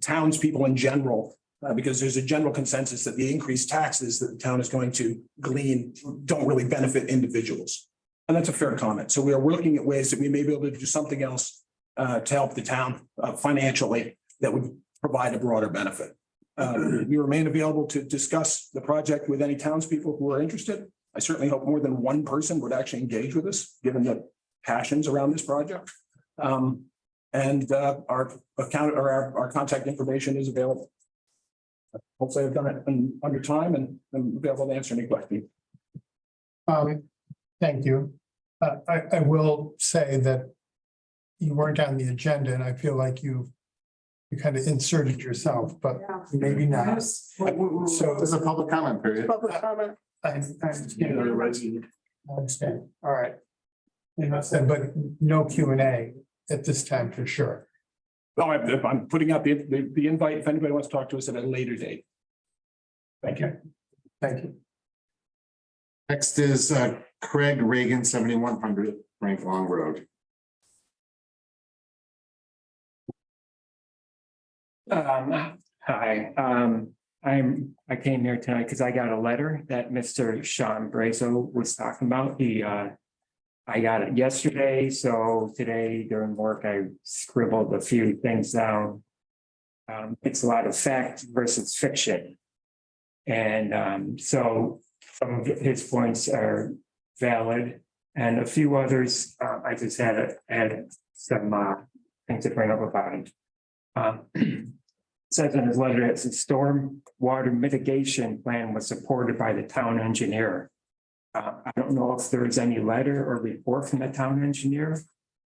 townspeople in general, because there's a general consensus that the increased taxes that the town is going to glean don't really benefit individuals. And that's a fair comment. So we are looking at ways that we may be able to do something else to help the town financially that would provide a broader benefit. We remain available to discuss the project with any townspeople who are interested. I certainly hope more than one person would actually engage with us, given the passions around this project. Our contact information is available. Hopefully I've done it in under time and I'm available to answer any questions. Thank you. I will say that you weren't on the agenda and I feel like you kind of inserted yourself, but maybe not. So There's a public comment period. Public comment. I understand. All right. But no Q&A at this time for sure. Well, I'm putting out the invite if anybody wants to talk to us at a later date. Thank you. Thank you. Next is Craig Reagan, 7100 Frank Long Road. Hi, I came here tonight because I got a letter that Mr. Sean Brazo was talking about. I got it yesterday, so today during work, I scribbled a few things down. It's a lot of fact versus fiction. And so some of his points are valid And a few others, I just had some things to bring up about it. Says in his letter that the storm water mitigation plan was supported by the town engineer. I don't know if there is any letter or report from the town engineer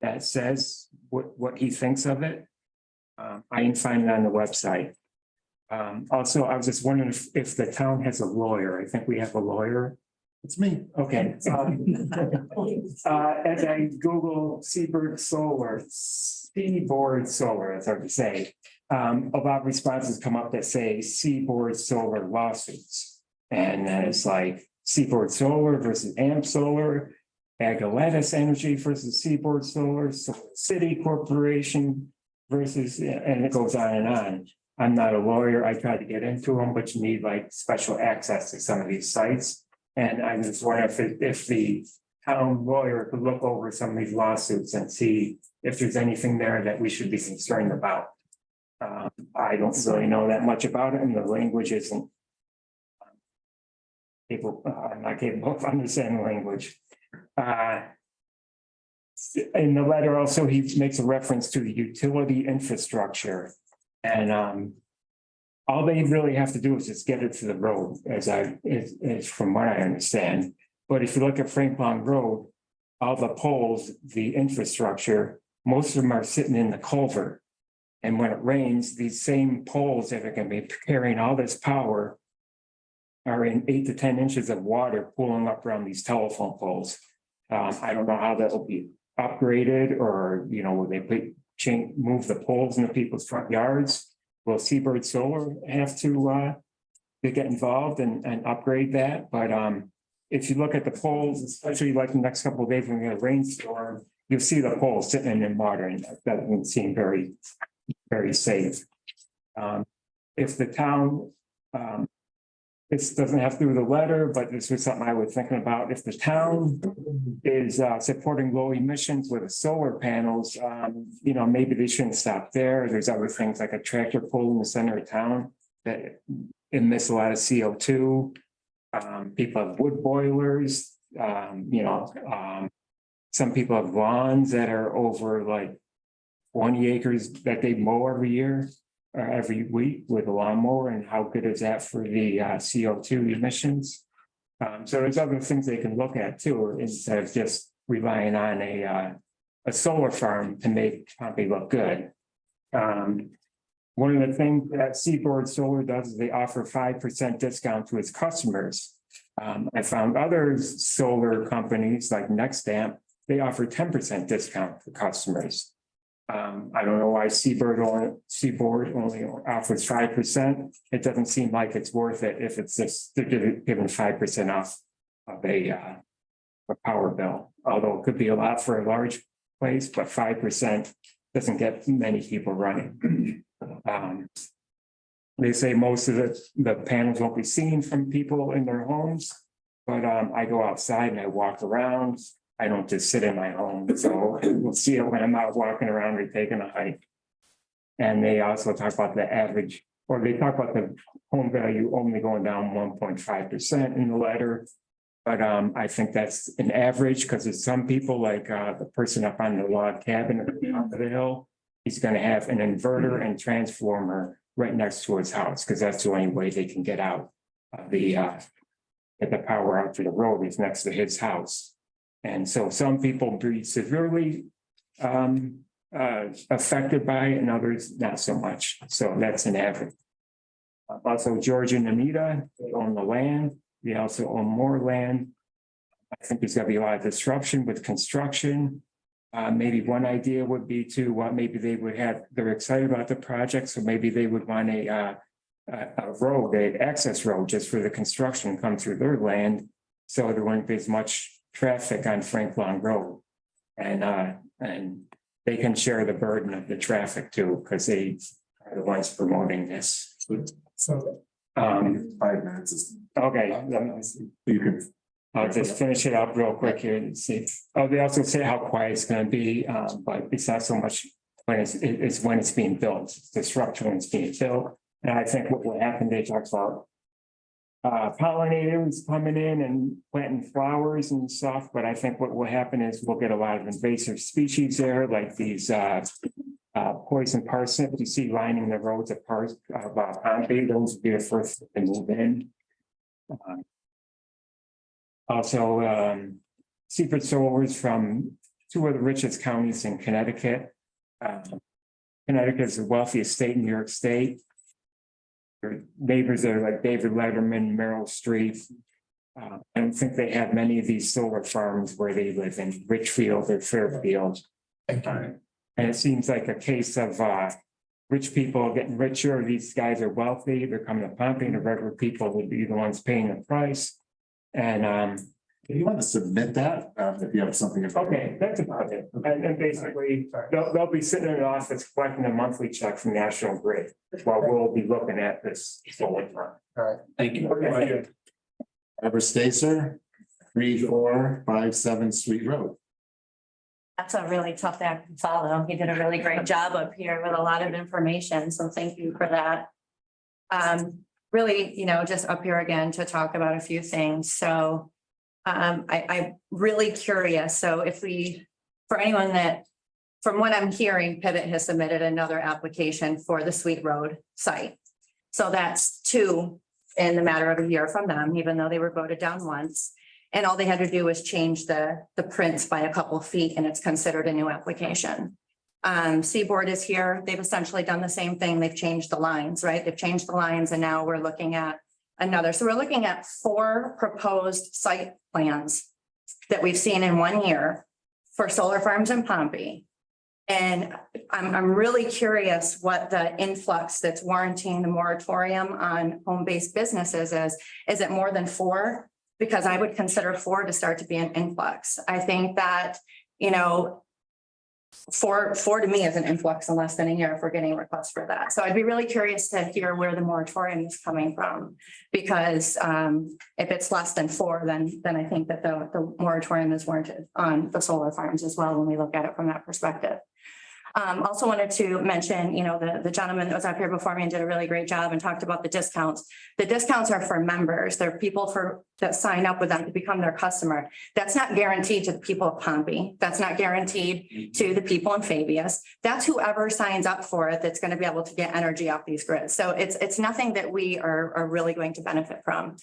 that says what he thinks of it. I can find it on the website. Also, I was just wondering if the town has a lawyer. I think we have a lawyer. It's me. Okay. As I Google Seabird Solar, Seaboard Solar, it's hard to say. A lot of responses come up that say Seaboard Solar lawsuits. And then it's like Seaboard Solar versus AMP Solar, Agaletis Energy versus Seaboard Solar, City Corporation versus, and it goes on and on. I'm not a lawyer. I tried to get into them, but you need like special access to some of these sites. And I was wondering if the town lawyer could look over some of these lawsuits and see if there's anything there that we should be concerned about. I don't really know that much about it, and the language isn't. I'm not capable of understanding language. In the letter also, he makes a reference to the utility infrastructure. And all they really have to do is just get it to the road, as from what I understand. But if you look at Franklin Road, all the poles, the infrastructure, most of them are sitting in the culvert. And when it rains, these same poles that are going to be carrying all this power are in 8 to 10 inches of water pooling up around these telephone poles. I don't know how that will be upgraded, or, will they move the poles into people's front yards? Will Seabird Solar have to get involved and upgrade that? But if you look at the poles, especially like the next couple of days when we get a rainstorm, you'll see the poles sitting in water, and that doesn't seem very, very safe. If the town, this doesn't have to do with the letter, but this was something I was thinking about. If the town is supporting low emissions with the solar panels, maybe they shouldn't stop there. There's other things like a tractor pull in the center of town that emits a lot of CO2. People have wood boilers, some people have lawns that are over like 20 acres that they mow every year. Every week with a lawnmower, and how good is that for the CO2 emissions? So there's other things they can look at too, instead of just relying on a solar farm to make Pompey look good. One of the things that Seaboard Solar does is they offer 5% discount to its customers. I found other solar companies like NextAmp, they offer 10% discount to customers. I don't know why Seaboard only offers 5%. It doesn't seem like it's worth it if it's just they're giving 5% off of a power bill. Although it could be a lot for a large place, but 5% doesn't get many people running. They say most of the panels won't be seen from people in their homes, but I go outside and I walk around. I don't just sit in my home, so we'll see it when I'm out walking around or taking a hike. And they also talk about the average, or they talk about the home value only going down 1.5% in the letter. But I think that's an average, because there's some people like the person up on the log cabin at the top of the hill, he's going to have an inverter and transformer right next to his house, because that's the only way they can get out of get the power out to the road is next to his house. And so some people be severely affected by it and others not so much. So that's an average. Also, George and Anita, they own the land. They also own more land. I think there's going to be a lot of disruption with construction. Maybe one idea would be to maybe they're excited about the project, so maybe they would want a road, an access road just for the construction come through their land, so there wouldn't be as much traffic on Franklin Road, and they can share the burden of the traffic too, because they are the ones promoting this. So 5 minutes is. Okay. You can. I'll just finish it up real quick here and see. Oh, they also say how quiet it's going to be, but it's not so much when it's when it's being built. It's disruption when it's being built. And I think what will happen, they talk about pollinators coming in and planting flowers and stuff, but I think what will happen is we'll get a lot of invasive species there, like these poison parsnip you see lining the roads of Pompey. Those would be the first to move in. Also, secret sowers from two of the richest counties in Connecticut. Connecticut is the wealthiest state in New York State. Their neighbors are like David Letterman, Meryl Streep. I don't think they have many of these solar farms where they live in Richfield or Fairfield. And it seems like a case of rich people getting richer. These guys are wealthy. They're coming to Pompey, and the regular people would be the ones paying the price. And If you want to submit that, if you have something. okay, that's about it. And basically, they'll be sitting in an office collecting a monthly check from National Grid while we'll be looking at this solar farm. All right. Thank you. Okay. Barbara Stacer, 3457 Sweet Road. That's a really tough act to follow. He did a really great job up here with a lot of information, so thank you for that. Really, just up here again to talk about a few things. So I'm really curious. So for anyone that, from what I'm hearing, Pivot has submitted another application for the Sweet Road site. So that's 2 in the matter of a year from them, even though they were voted down once. And all they had to do was change the prints by a couple feet, and it's considered a new application. Seaboard is here. They've essentially done the same thing. They've changed the lines, right? They've changed the lines, and now we're looking at another. So we're looking at 4 proposed site plans that we've seen in 1 year for solar farms in Pompey. And I'm really curious what the influx that's warranting the moratorium on home-based businesses is. Is it more than 4? Because I would consider 4 to start to be an influx. I think that, 4 to me is an influx in less than a year if we're getting requests for that. So I'd be really curious to hear where the moratorium is coming from. Because if it's less than 4, then I think that the moratorium is warranted on the solar farms as well when we look at it from that perspective. Also wanted to mention, the gentleman that was up here before me and did a really great job and talked about the discounts. The discounts are for members. They're people that sign up with them to become their customer. That's not guaranteed to the people of Pompey. That's not guaranteed to the people in Fabius. That's whoever signs up for it that's going to be able to get energy off these grids. So it's nothing that we are really going to benefit from.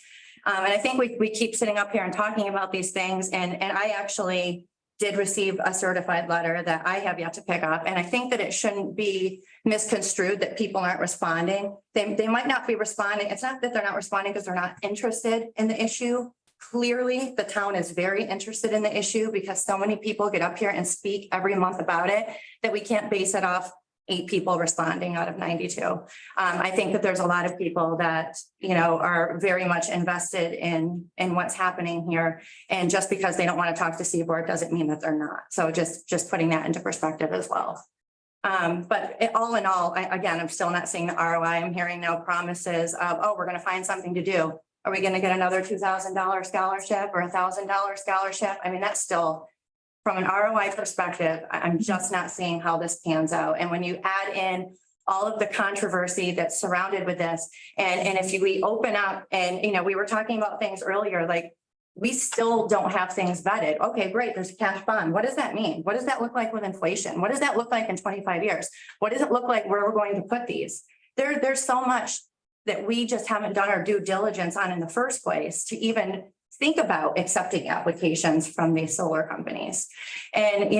And I think we keep sitting up here and talking about these things. And I actually did receive a certified letter that I have yet to pick up. And I think that it shouldn't be misconstrued that people aren't responding. They might not be responding. It's not that they're not responding because they're not interested in the issue. Clearly, the town is very interested in the issue because so many people get up here and speak every month about it that we can't base it off 8 people responding out of 92. I think that there's a lot of people that, are very much invested in what's happening here. And just because they don't want to talk to Seaboard doesn't mean that they're not. So just putting that into perspective as well. But all in all, I'm still not seeing the ROI. I'm hearing no promises of, we're going to find something to do. Are we going to get another $2,000 scholarship or $1,000 scholarship? I mean, that's still, from an ROI perspective, I'm just not seeing how this pans out. And when you add in all of the controversy that's surrounded with this, and if we open up and, we were talking about things earlier, like we still don't have things vetted. Okay, great. There's a cash bond. What does that mean? What does that look like with inflation? What does that look like in 25 years? What does it look like where we're going to put these? There's so much that we just haven't done our due diligence on in the first place to even think about accepting applications from these solar companies. And,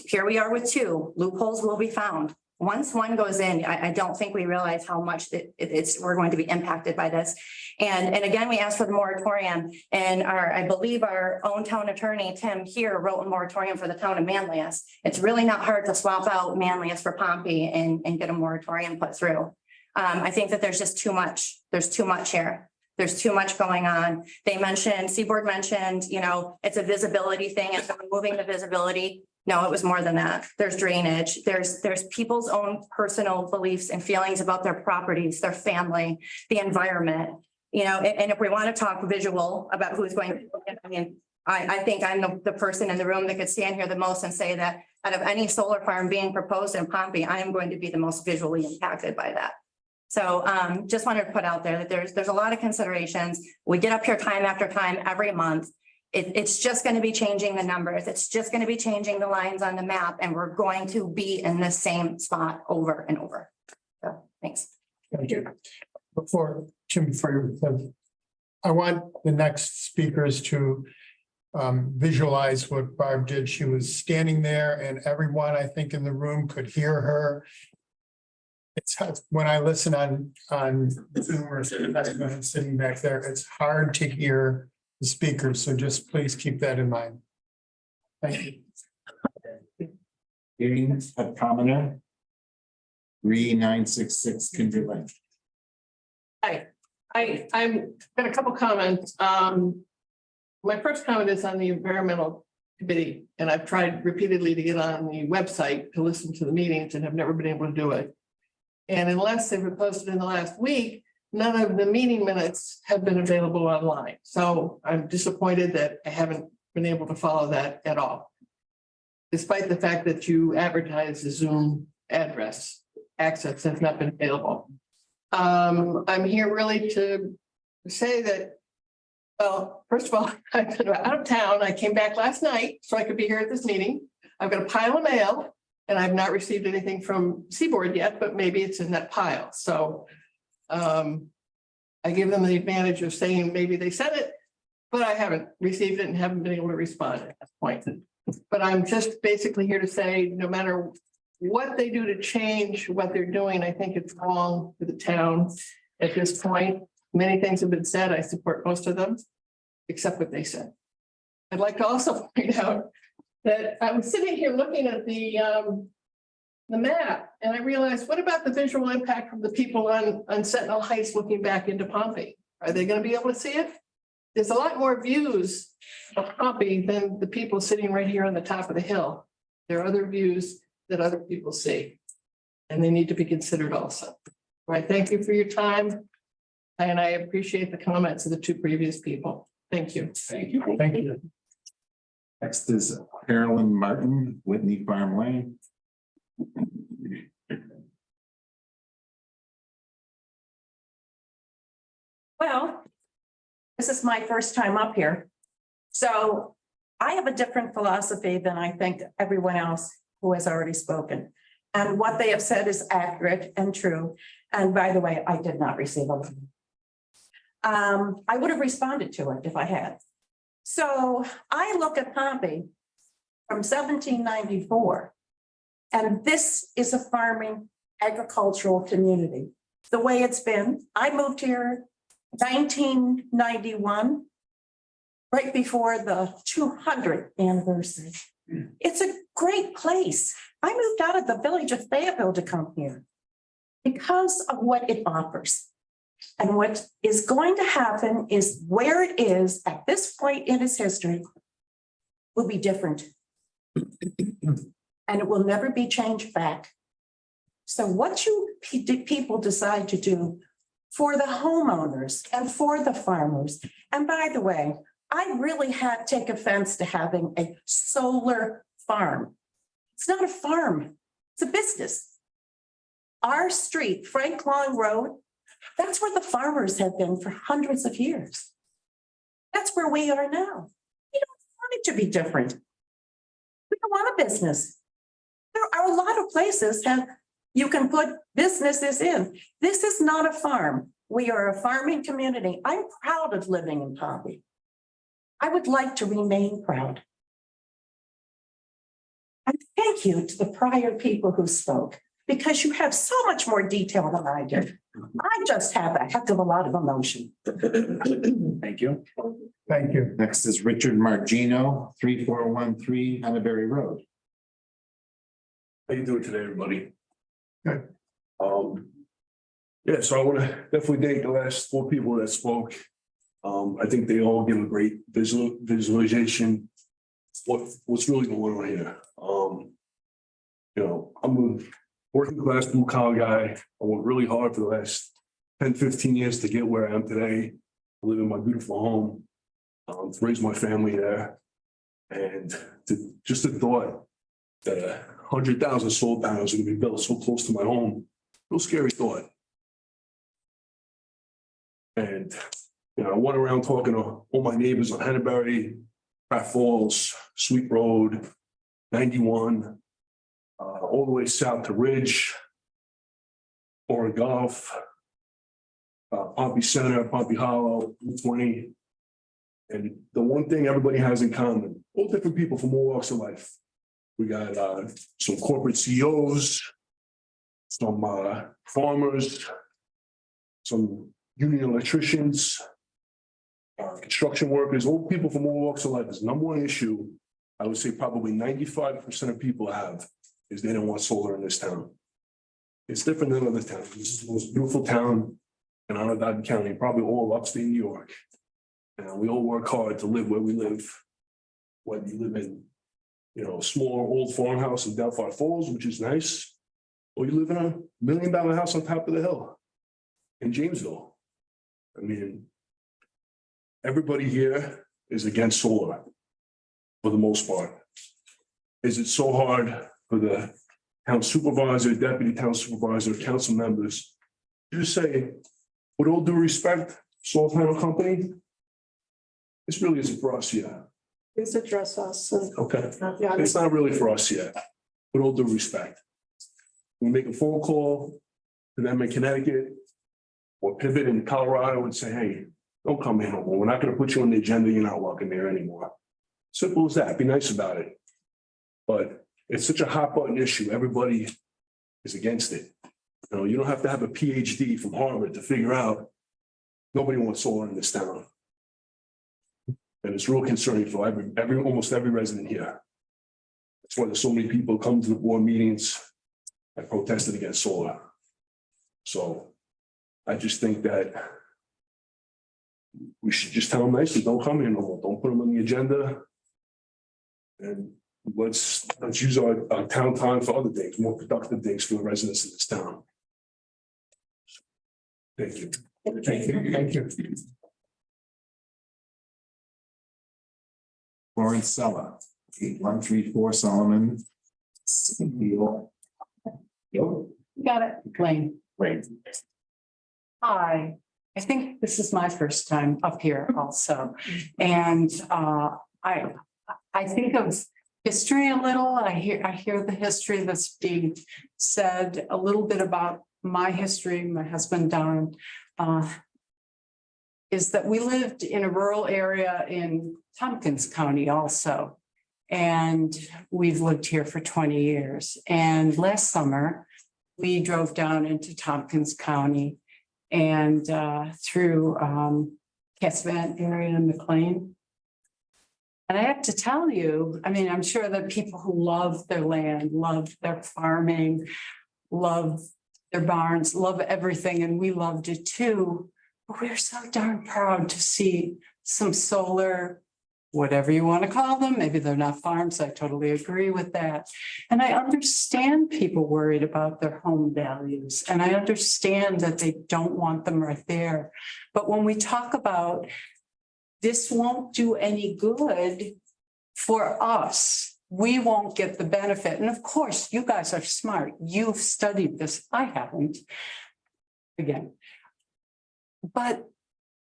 here we are with 2 loopholes will be found. Once one goes in, I don't think we realize how much we're going to be impacted by this. And again, we asked for the moratorium, and I believe our own town attorney, Tim here, wrote a moratorium for the town of Manlius. It's really not hard to swap out Manlius for Pompey and get a moratorium put through. I think that there's just too much. There's too much here. There's too much going on. Seaboard mentioned, it's a visibility thing and removing the visibility. No, it was more than that. There's drainage. There's people's own personal beliefs and feelings about their properties, their family, the environment, and if we want to talk visual about who's going to, I think I'm the person in the room that could stand here the most and say that out of any solar farm being proposed in Pompey, I am going to be the most visually impacted by that. So just wanted to put out there that there's a lot of considerations. We get up here time after time, every month. It's just going to be changing the numbers. It's just going to be changing the lines on the map, and we're going to be in the same spot over and over. So, thanks. Thank you. I want the next speakers to visualize what Barb did. She was standing there and everyone, I think, in the room could hear her. It's when I listen on Zoom or sitting back there, it's hard to hear the speakers. So just please keep that in mind. Thank you. Hearings of commenter. 3966 Kindred Lane. I've got a couple comments. My first comment is on the environmental committee, and I've tried repeatedly to get on the website to listen to the meetings and have never been able to do it. And unless they were posted in the last week, none of the meeting minutes have been available online. So I'm disappointed that I haven't been able to follow that at all. Despite the fact that you advertise the Zoom address, access has not been available. I'm here really to say that, well, first of all, I've been out of town. I came back last night so I could be here at this meeting. I've got a pile of mail and I've not received anything from Seaboard yet, but maybe it's in that pile. So I give them the advantage of saying maybe they sent it, but I haven't received it and haven't been able to respond at this point. But I'm just basically here to say, no matter what they do to change what they're doing, I think it's wrong for the town at this point. Many things have been said. I support most of them, except what they said. I'd like to also point out that I was sitting here looking at the map, and I realized, what about the visual impact from the people on Sentinel Heights looking back into Pompey? Are they going to be able to see it? There's a lot more views of Pompey than the people sitting right here on the top of the hill. There are other views that other people see, and they need to be considered also. All right, thank you for your time. And I appreciate the comments of the two previous people. Thank you. Thank you. Thank you. Next is Carolyn Martin, Whitney Farm Lane. Well, this is my first time up here. So I have a different philosophy than I think everyone else who has already spoken. And what they have said is accurate and true. And by the way, I did not receive a letter. I would have responded to it if I had. So I look at Pompey from 1794, and this is a farming agricultural community. The way it's been, I moved here 1991, right before the 200th anniversary. It's a great place. I moved out of the village of Fayetteville to come here because of what it offers. And what is going to happen is where it is at this point in its history will be different. And it will never be changed back. So what you people decide to do for the homeowners and for the farmers, and by the way, I really take offense to having a solar farm. It's not a farm, it's a business. Our street, Frank Long Road, that's where the farmers have been for hundreds of years. That's where we are now. We don't want it to be different. We don't want a business. There are a lot of places that you can put businesses in. This is not a farm. We are a farming community. I'm proud of living in Pompey. I would like to remain proud. And thank you to the prior people who spoke, because you have so much more detail than I do. I just have a heck of a lot of emotion. Thank you. Thank you. Next is Richard Margino, 3413 Hannaberry Road. How you doing today, everybody? Good. Yeah, so I want to definitely thank the last four people that spoke. I think they all give a great visualization what's really going on here. You know, I'm a working class blue collar guy. I worked really hard for the last 10, 15 years to get where I am today. I live in my beautiful home, to raise my family there. And just the thought that 100,000 solar panels are going to be built so close to my home, real scary thought. And, you know, I went around talking to all my neighbors on Henneberry, Pratt Falls, Sweet Road, 91, all the way south to Ridge, Oregon Golf, Pompey Center, Pompey Hollow, 20. And the one thing everybody has in common, all different people from all walks of life. We got some corporate CEOs, some farmers, some union electricians, construction workers, all people from all walks of life. Is number one issue, I would say probably 95% of people have, is they don't want solar in this town. It's different than other towns. This is the most beautiful town in Onondaga County, probably all of upstate New York. And we all work hard to live where we live. Whether you live in, you know, a small old farmhouse in Delphi Falls, which is nice, or you live in $1 million house on top of the hill in Jamesville. I mean, everybody here is against solar for the most part. Is it so hard for the town supervisor, deputy town supervisor, council members to say, with all due respect, solar panel company, this really isn't for us yet. Please address us. Okay. Yeah, It's not really for us yet, with all due respect. We make a phone call to them in Connecticut or pivot in Colorado and say, hey, don't come here no more. We're not going to put you on the agenda. You're not welcome there anymore. Simple as that. Be nice about it. But it's such a hot button issue. Everybody is against it. You know, you don't have to have a PhD from Harvard to figure out nobody wants solar in this town. And it's real concerning for almost every resident here. That's why there's so many people come to the board meetings and protested against solar. So I just think that we should just tell them nicely, don't come here no more. Don't put them on the agenda. And let's use our town time for other things, more productive things for the residents of this town. Thank you. Thank you. Thank you. Florence Sella, 8134 Solomon. Got it, Blaine. Wait. Hi, I think this is my first time up here also. And I think of history a little. I hear the history that's being said, a little bit about my history. My husband, Don, is that we lived in a rural area in Tompkins County also. And we've lived here for 20 years. And last summer, we drove down into Tompkins County and through Cassavant area and McLean. And I have to tell you, I mean, I'm sure that people who love their land, love their farming, love their barns, love everything, and we loved it too. But we're so darn proud to see some solar, whatever you want to call them. Maybe they're not farms. I totally agree with that. And I understand people worried about their home values. And I understand that they don't want them right there. But when we talk about this won't do any good for us, we won't get the benefit. And of course, you guys are smart. You've studied this. I haven't. Again. But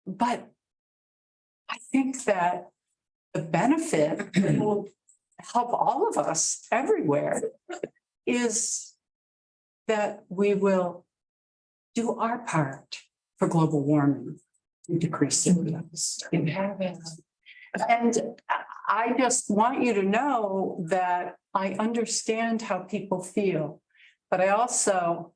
I think that the benefit that will help all of us everywhere is that we will do our part for global warming and decrease it. And I just want you to know that I understand how people feel, but I also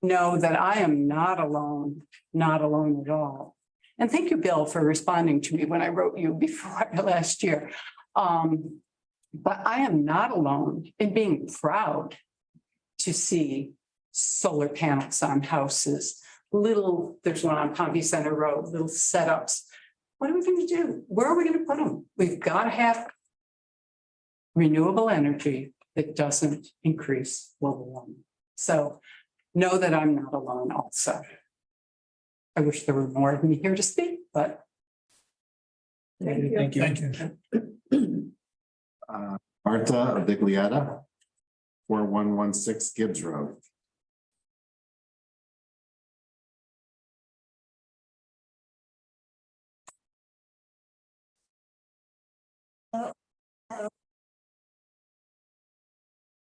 know that I am not alone at all. And thank you, Bill, for responding to me when I wrote you before last year. But I am not alone in being proud to see solar panels on houses. There's one on Pompey Center Road, little setups. What are we going to do? Where are we going to put them? We've got to have renewable energy that doesn't increase global warming. So know that I'm not alone also. I wish there were more of me here to speak, but. Thank you. Thank you. Marta Biglietta, 4116 Gibbs Road.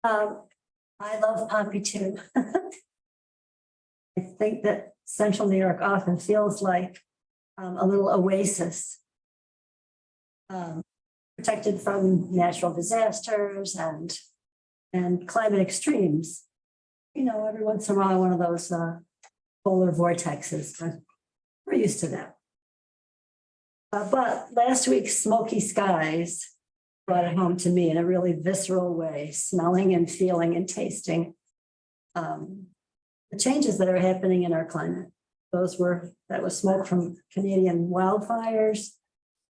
I love Pompey too. I think that central New York often feels like a little oasis. Protected from natural disasters and climate extremes. You know, every once in a while, one of those polar vortexes, but we're used to that. But last week's smoky skies brought it home to me in a really visceral way, smelling and feeling and tasting the changes that are happening in our climate. That was smoke from Canadian wildfires.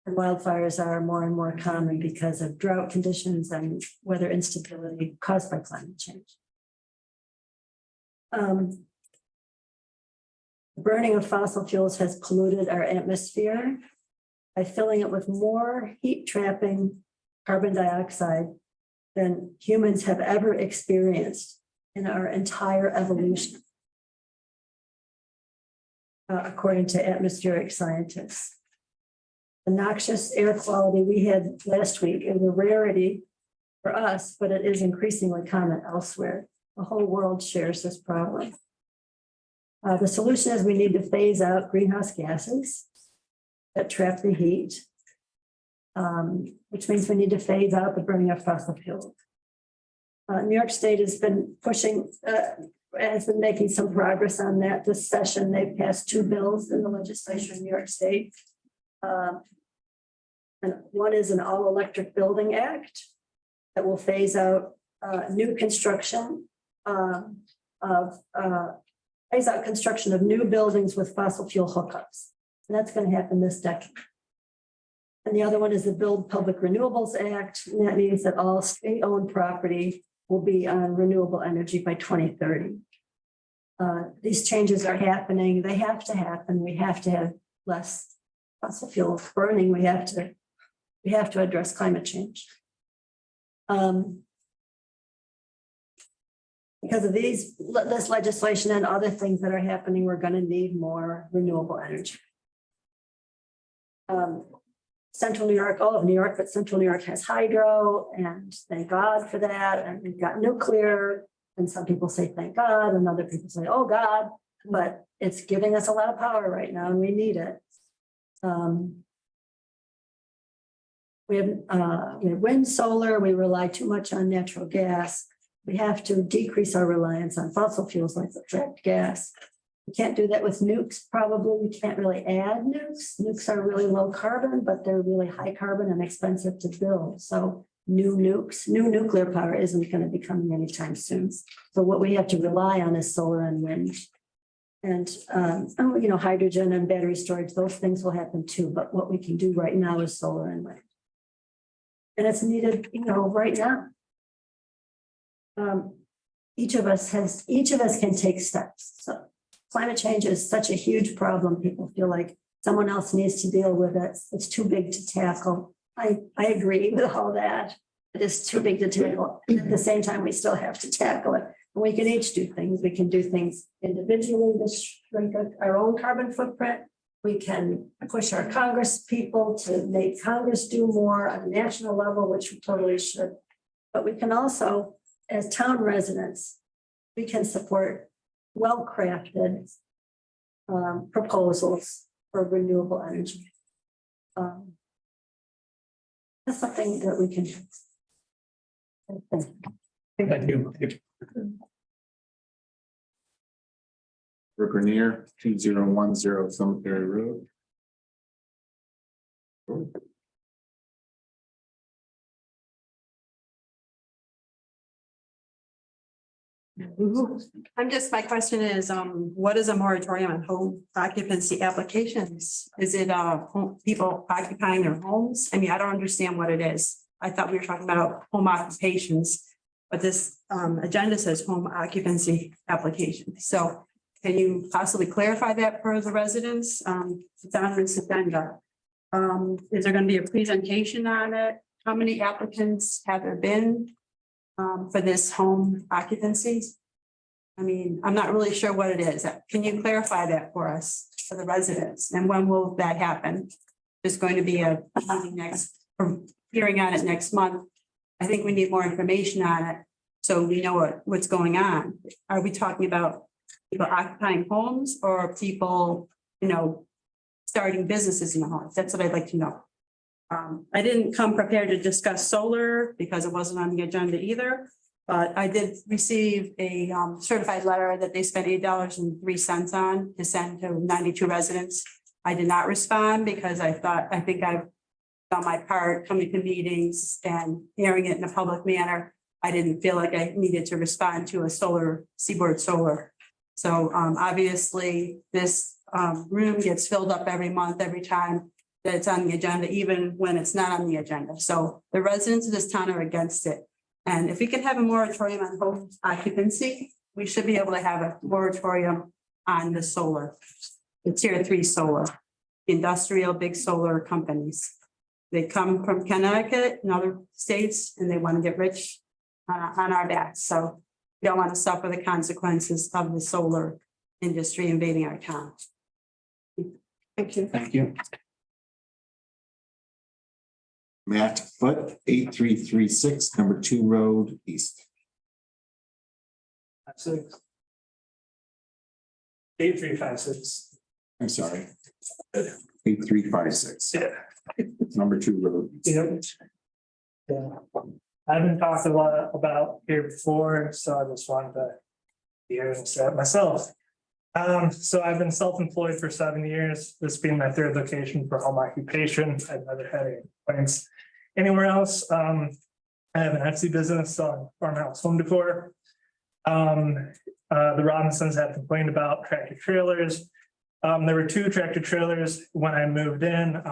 And wildfires are more and more common because of drought conditions and weather instability caused by climate change. The burning of fossil fuels has polluted our atmosphere by filling it with more heat trapping carbon dioxide than humans have ever experienced in our entire evolution, according to atmospheric scientists. The noxious air quality we had last week is a rarity for us, but it is increasingly common elsewhere. The whole world shares this problem. The solution is we need to phase out greenhouse gases that trap the heat, which means we need to phase out the burning of fossil fuels. New York State has been making some progress on that this session. They've passed 2 bills in the legislature in New York State. And one is an all-electric building act that will phase out new construction construction of new buildings with fossil fuel hookups. And that's going to happen this decade. And the other one is the Build Public Renewables Act. And that means that all state-owned property will be on renewable energy by 2030. These changes are happening. They have to happen. We have to have less fossil fuel burning. We have to address climate change. Because of this legislation and other things that are happening, we're going to need more renewable energy. Central New York, all of New York, but Central New York has hydro, and thank God for that. And we've got nuclear, and some people say thank God, and other people say, oh God, but it's giving us a lot of power right now, and we need it. We have wind, solar. We rely too much on natural gas. We have to decrease our reliance on fossil fuels like the trapped gas. We can't do that with nukes. Probably we can't really add nukes. Nukes are really low carbon, but they're really high carbon and expensive to build. So new nuclear power isn't going to be coming anytime soon. So what we have to rely on is solar and wind. And, hydrogen and battery storage, those things will happen too. But what we can do right now is solar and wind. And it's needed, right now. Each of us can take steps. So climate change is such a huge problem. People feel like someone else needs to deal with it. It's too big to tackle. I agree with all that. It is too big to tackle. At the same time, we still have to tackle it. And we can each do things. We can do things individually to shrink our own carbon footprint. We can push our Congress people to make Congress do more on a national level, which we totally should. But we can also, as town residents, we can support well-crafted proposals for renewable energy. That's something that we can do. Thank you. Grenier, 2010 Cemetery Road. My question is, what is a moratorium on home occupancy applications? Is it people occupying their homes? I mean, I don't understand what it is. I thought we were talking about home occupations, but this agenda says home occupancy applications. So can you possibly clarify that for the residents? It's on this agenda. Is there going to be a presentation on it? How many applicants have there been for this home occupancy? I mean, I'm not really sure what it is. Can you clarify that for us, for the residents? And when will that happen? There's going to be a meeting hearing on it next month. I think we need more information on it So we know what's going on. Are we talking about people occupying homes or people, starting businesses in the homes? That's what I'd like to know. I didn't come prepared to discuss solar because it wasn't on the agenda either. But I did receive a certified letter that they spent $8.03 on to send to 92 residents. I did not respond because I think I've done my part coming to meetings and hearing it in a public manner. I didn't feel like I needed to respond to a Seaboard Solar. So obviously this room gets filled up every month, every time that it's on the agenda, even when it's not on the agenda. So the residents of this town are against it. And if we can have a moratorium on home occupancy, we should be able to have a moratorium on the solar, the tier 3 solar, industrial big solar companies. They come from Connecticut and other states and they want to get rich on our backs. So we don't want to suffer the consequences of the solar industry invading our town. Thank you. Thank you. Matt Foot, 8336, number 2 Road East. 8356. I'm sorry. 8356. Yeah. Number 2 Road. Yeah. I haven't talked a lot about here before, so I just wanted to hear and say it myself. So I've been self-employed for 7 years, this being my 3rd location for home occupation. I've never had any complaints anywhere else. I have an Etsy business on farmhouse home decor. The Robinsons have complained about tractor trailers. There were 2 tractor trailers when I moved in,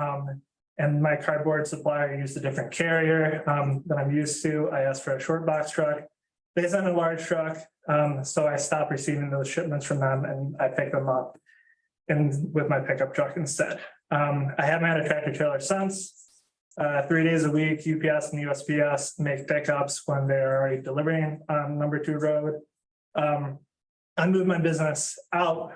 and my cardboard supplier used a different carrier than I'm used to. I asked for a short box truck. They sent a large truck, so I stopped receiving those shipments from them and I picked them up with my pickup truck instead. I haven't had a tractor trailer since. 3 days a week, UPS and USPS make pickups when they're already delivering on number 2 road. I moved my business out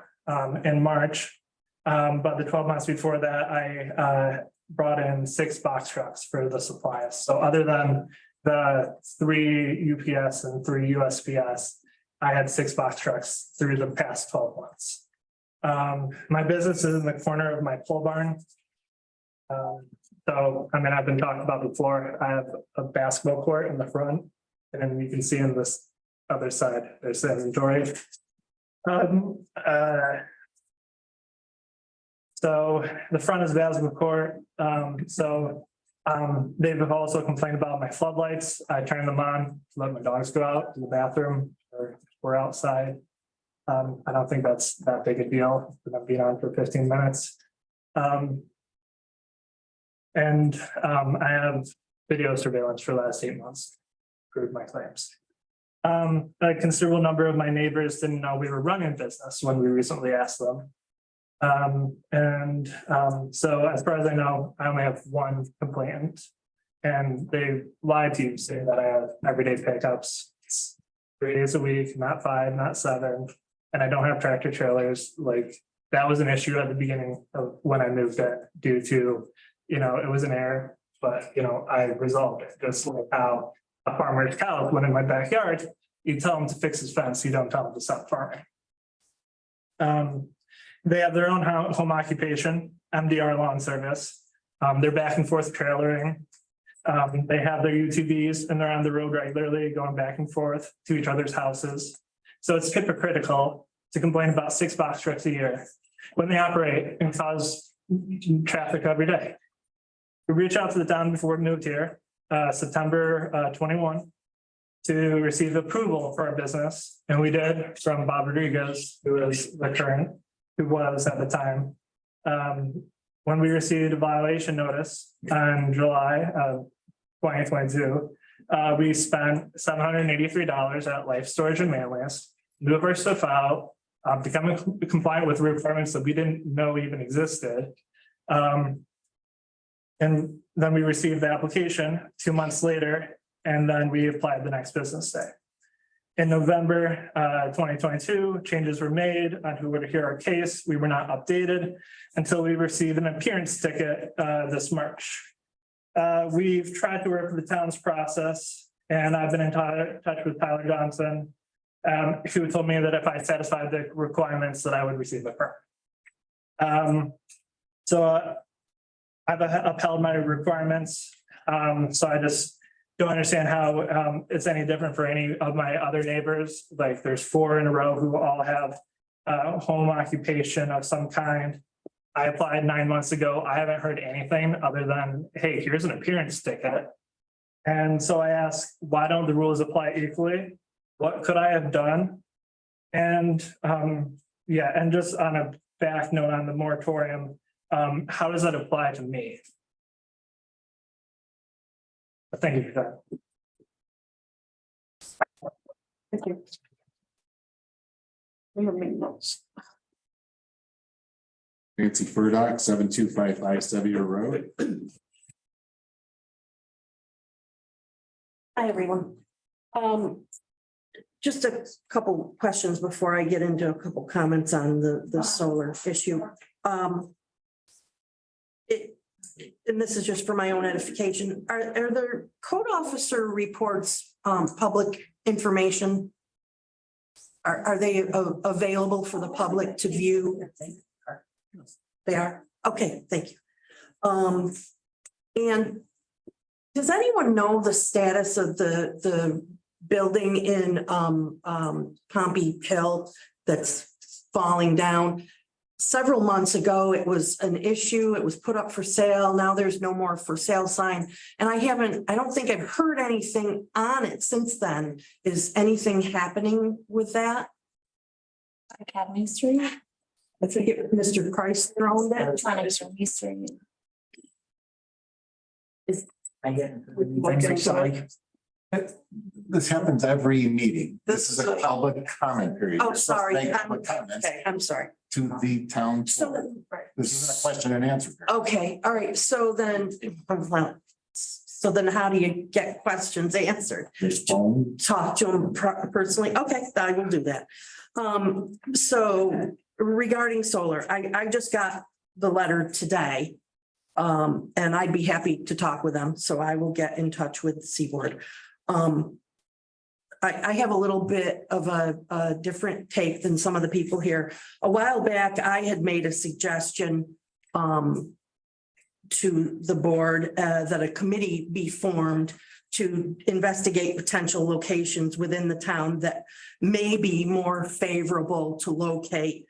in March, but the 12 months before that, I brought in 6 box trucks for the supplies. So other than the 3 UPS and 3 USPS, I had 6 box trucks through the past 12 months. My business is in the corner of my pole barn. So, I've been talking about before, I have a basketball court in the front, and then you can see in this other side, there's the inventory. So the front is basketball court. They've also complained about my floodlights. I turn them on to let my dogs go out to the bathroom or we're outside. I don't think that's that big a deal for them being on for 15 minutes. I have video surveillance for the last 8 months, prove my claims. A considerable number of my neighbors didn't know we were running a business when we recently asked them. So as far as I know, I only have 1 complainant, and they lied to you saying that I have everyday pickups. It's 3 days a week, not 5, not 7, and I don't have tractor trailers. Like, that was an issue at the beginning of when I moved in due to, it was an error, but I resolved it. Just like how a farmer's cow went in my backyard, you tell him to fix his fence, you don't tell him to stop farming. They have their own home occupation, MDR Lawn Service. They're back and forth trailering. They have their UTVs and they're on the road regularly, going back and forth to each other's houses. So it's hypocritical to complain about 6 box trucks a year when they operate and cause traffic every day. We reached out to the town before we moved here, September 21, to receive approval for our business. And we did, from Bob Rodriguez, who was the current, who was at the time. When we received a violation notice on July of 2022, we spent $783 at Life Storage and Manlius, move our stuff out, become compliant with requirements that we didn't know even existed. And then we received the application 2 months later, and then we applied the next business day. In November 2022, changes were made on who would hear our case. We were not updated until we received an appearance ticket this March. We've tried to work with the town's process and I've been in touch with Tyler Johnson. Who told me that if I satisfied the requirements, that I would receive a permit. So I've upheld my requirements. So I just don't understand how it's any different for any of my other neighbors. Like there's 4 in a row who all have home occupation of some kind. I applied 9 months ago. I haven't heard anything other than, hey, here's an appearance ticket. And so I asked, why don't the rules apply equally? What could I have done? And yeah, and just on a back note on the moratorium, how does that apply to me? Thank you for that. Thank you. We have many notes. Nancy Furdock, 7255 Sevier Road. Hi, everyone. Just a couple questions before I get into a couple comments on the solar issue. And this is just for my own edification. Are there code officer reports, public information? Are they available for the public to view? They are? Okay, thank you. And does anyone know the status of the building in Pompey Hill that's falling down? Several months ago, it was an issue. It was put up for sale. Now there's no more for sale sign. And I don't think I've heard anything on it since then. Is anything happening with that? Academy Street. I think Mr. Price thrown that. Academy Street. I hadn't heard anything, sorry. This happens every meeting. This is a public comment period. Oh, You're supposed to sorry. make public comments Okay, I'm sorry. to the town. So, This isn't a question and answer. period. okay, all right, so then how do you get questions answered? There's phone. Talk to them personally? Okay, I will do that. So regarding solar, I just got the letter today. And I'd be happy to talk with them, so I will get in touch with Seaboard. I have a little bit of a different take than some of the people here. A while back, I had made a suggestion to the board that a committee be formed to investigate potential locations within the town that may be more favorable to locate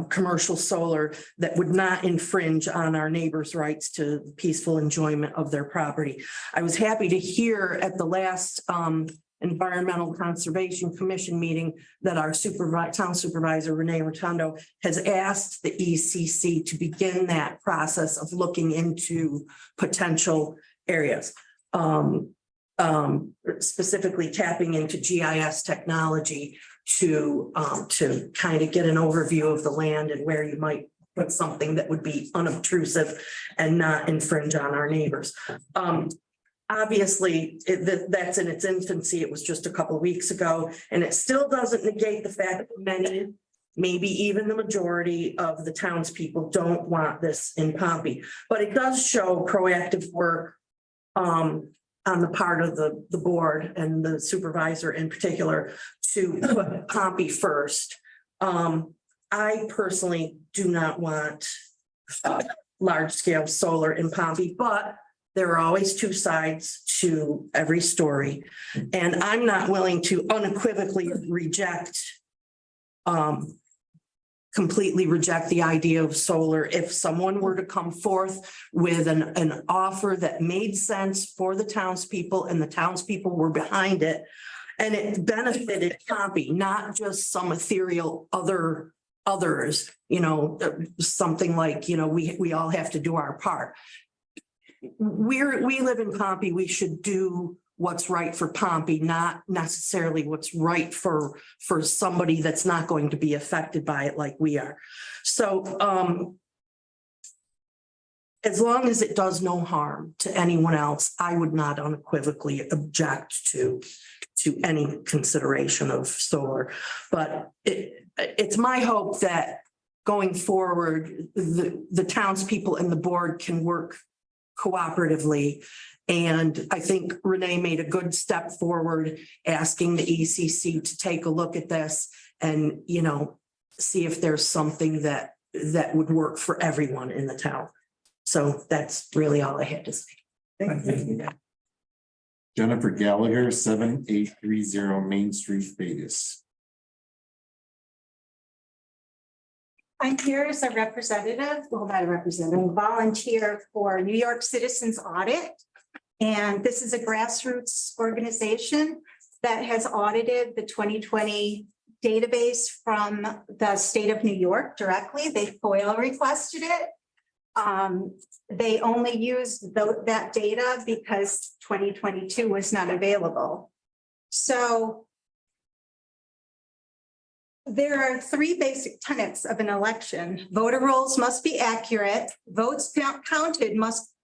commercial solar that would not infringe on our neighbors' rights to peaceful enjoyment of their property. I was happy to hear at the last Environmental Conservation Commission meeting that our town supervisor, Renee Rotundo, has asked the ECC to begin that process of looking into potential areas. Specifically tapping into GIS technology to kind of get an overview of the land and where you might put something that would be unobtrusive and not infringe on our neighbors. Obviously, that's in its infancy. It was just a couple of weeks ago, and it still doesn't negate the fact that many, maybe even the majority of the townspeople don't want this in Pompey. But it does show proactive work on the part of the board and the supervisor in particular to put Pompey first. I personally do not want large scale solar in Pompey, but there are always two sides to every story. And I'm not willing to unequivocally completely reject the idea of solar. If someone were to come forth with an offer that made sense for the townspeople and the townspeople were behind it, and it benefited Pompey, not just some ethereal others, something like, we all have to do our part. We live in Pompey. We should do what's right for Pompey, not necessarily what's right for somebody that's not going to be affected by it like we are. So as long as it does no harm to anyone else, I would not unequivocally object to any consideration of solar. But it's my hope that going forward, the townspeople and the board can work cooperatively. And I think Renee made a good step forward, asking the ECC to take a look at this and, you know, see if there's something that would work for everyone in the town. So that's really all I had to say. Thank you. Jennifer Gallagher, 7830 Main Street, Vegas. I'm here as a representative, well, not a representative, volunteer for New York Citizens Audit. And this is a grassroots organization that has audited the 2020 database from the state of New York directly. They FOIL requested it. They only used that data because 2022 was not available. So there are three basic tenets of an election. Voter rolls must be accurate. Votes counted must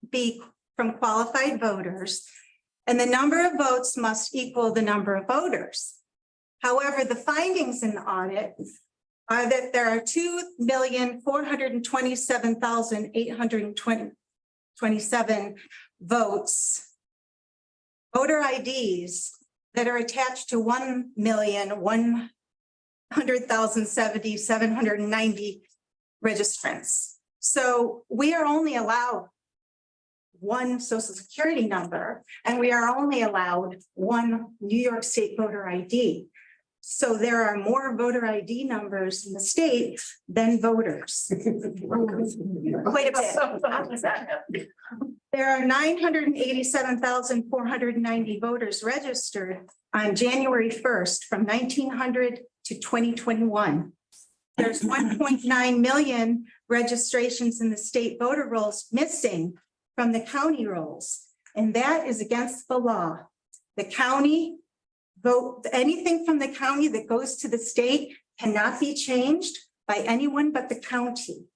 be from qualified voters, and the number of votes must equal the number of voters. However, the findings in the audit are that there are 2,427,827 votes, voter IDs that are attached to 1,100,070,790 registrants. So we are only allowed one social security number, and we are only allowed one New York State voter ID. So there are more voter ID numbers in the state than voters. Wait a minute. There are 987,490 voters registered on January 1st from 1900 to 2021. There's 1.9 million registrations in the state voter rolls missing from the county rolls, and that is against the law. The county vote, anything from the county that goes to the state cannot be changed by anyone but the county.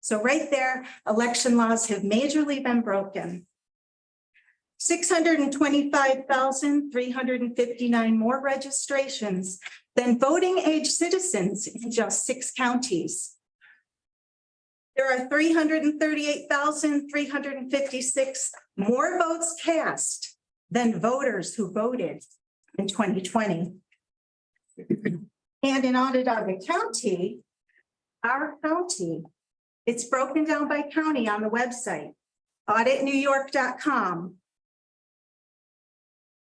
So right there, election laws have majorly been broken. 625,359 more registrations than voting age citizens in just 6 counties. There are 338,356 more votes cast than voters who voted in 2020. And in Onondaga County, our county, it's broken down by county on the website, auditnewyork.com.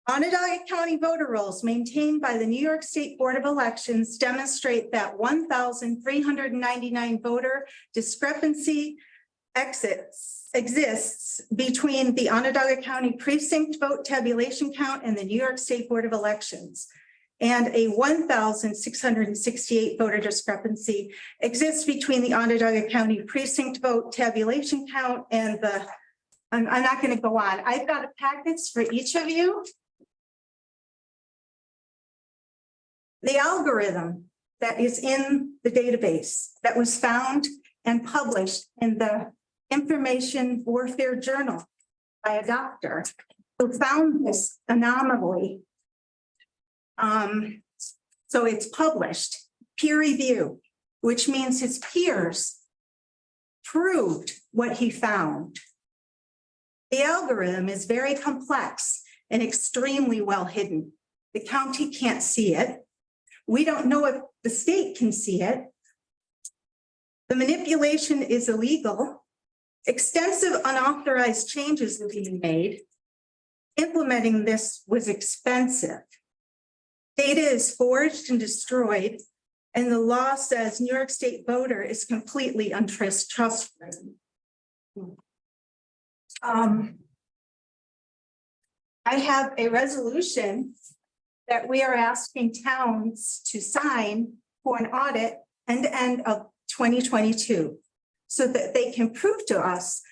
Onondaga County voter rolls maintained by the New York State Board of Elections demonstrate that 1,399 voter discrepancy exists between the Onondaga County precinct vote tabulation count and the New York State Board of Elections. And a 1,668 voter discrepancy exists between the Onondaga County precinct vote tabulation count and the, I'm not going to go on. I've got packets for each of you. The algorithm that is in the database that was found and published in the Information Warfare Journal by a doctor who found this anomaly. So it's published, peer review, which means his peers proved what he found. The algorithm is very complex and extremely well hidden. The county can't see it. We don't know if the state can see it. The manipulation is illegal. Extensive unauthorized changes are being made. Implementing this was expensive. Data is forged and destroyed, and the law says New York State voter is completely untrustworthy. I have a resolution that we are asking towns to sign for an audit end of 2022, so that they can prove to us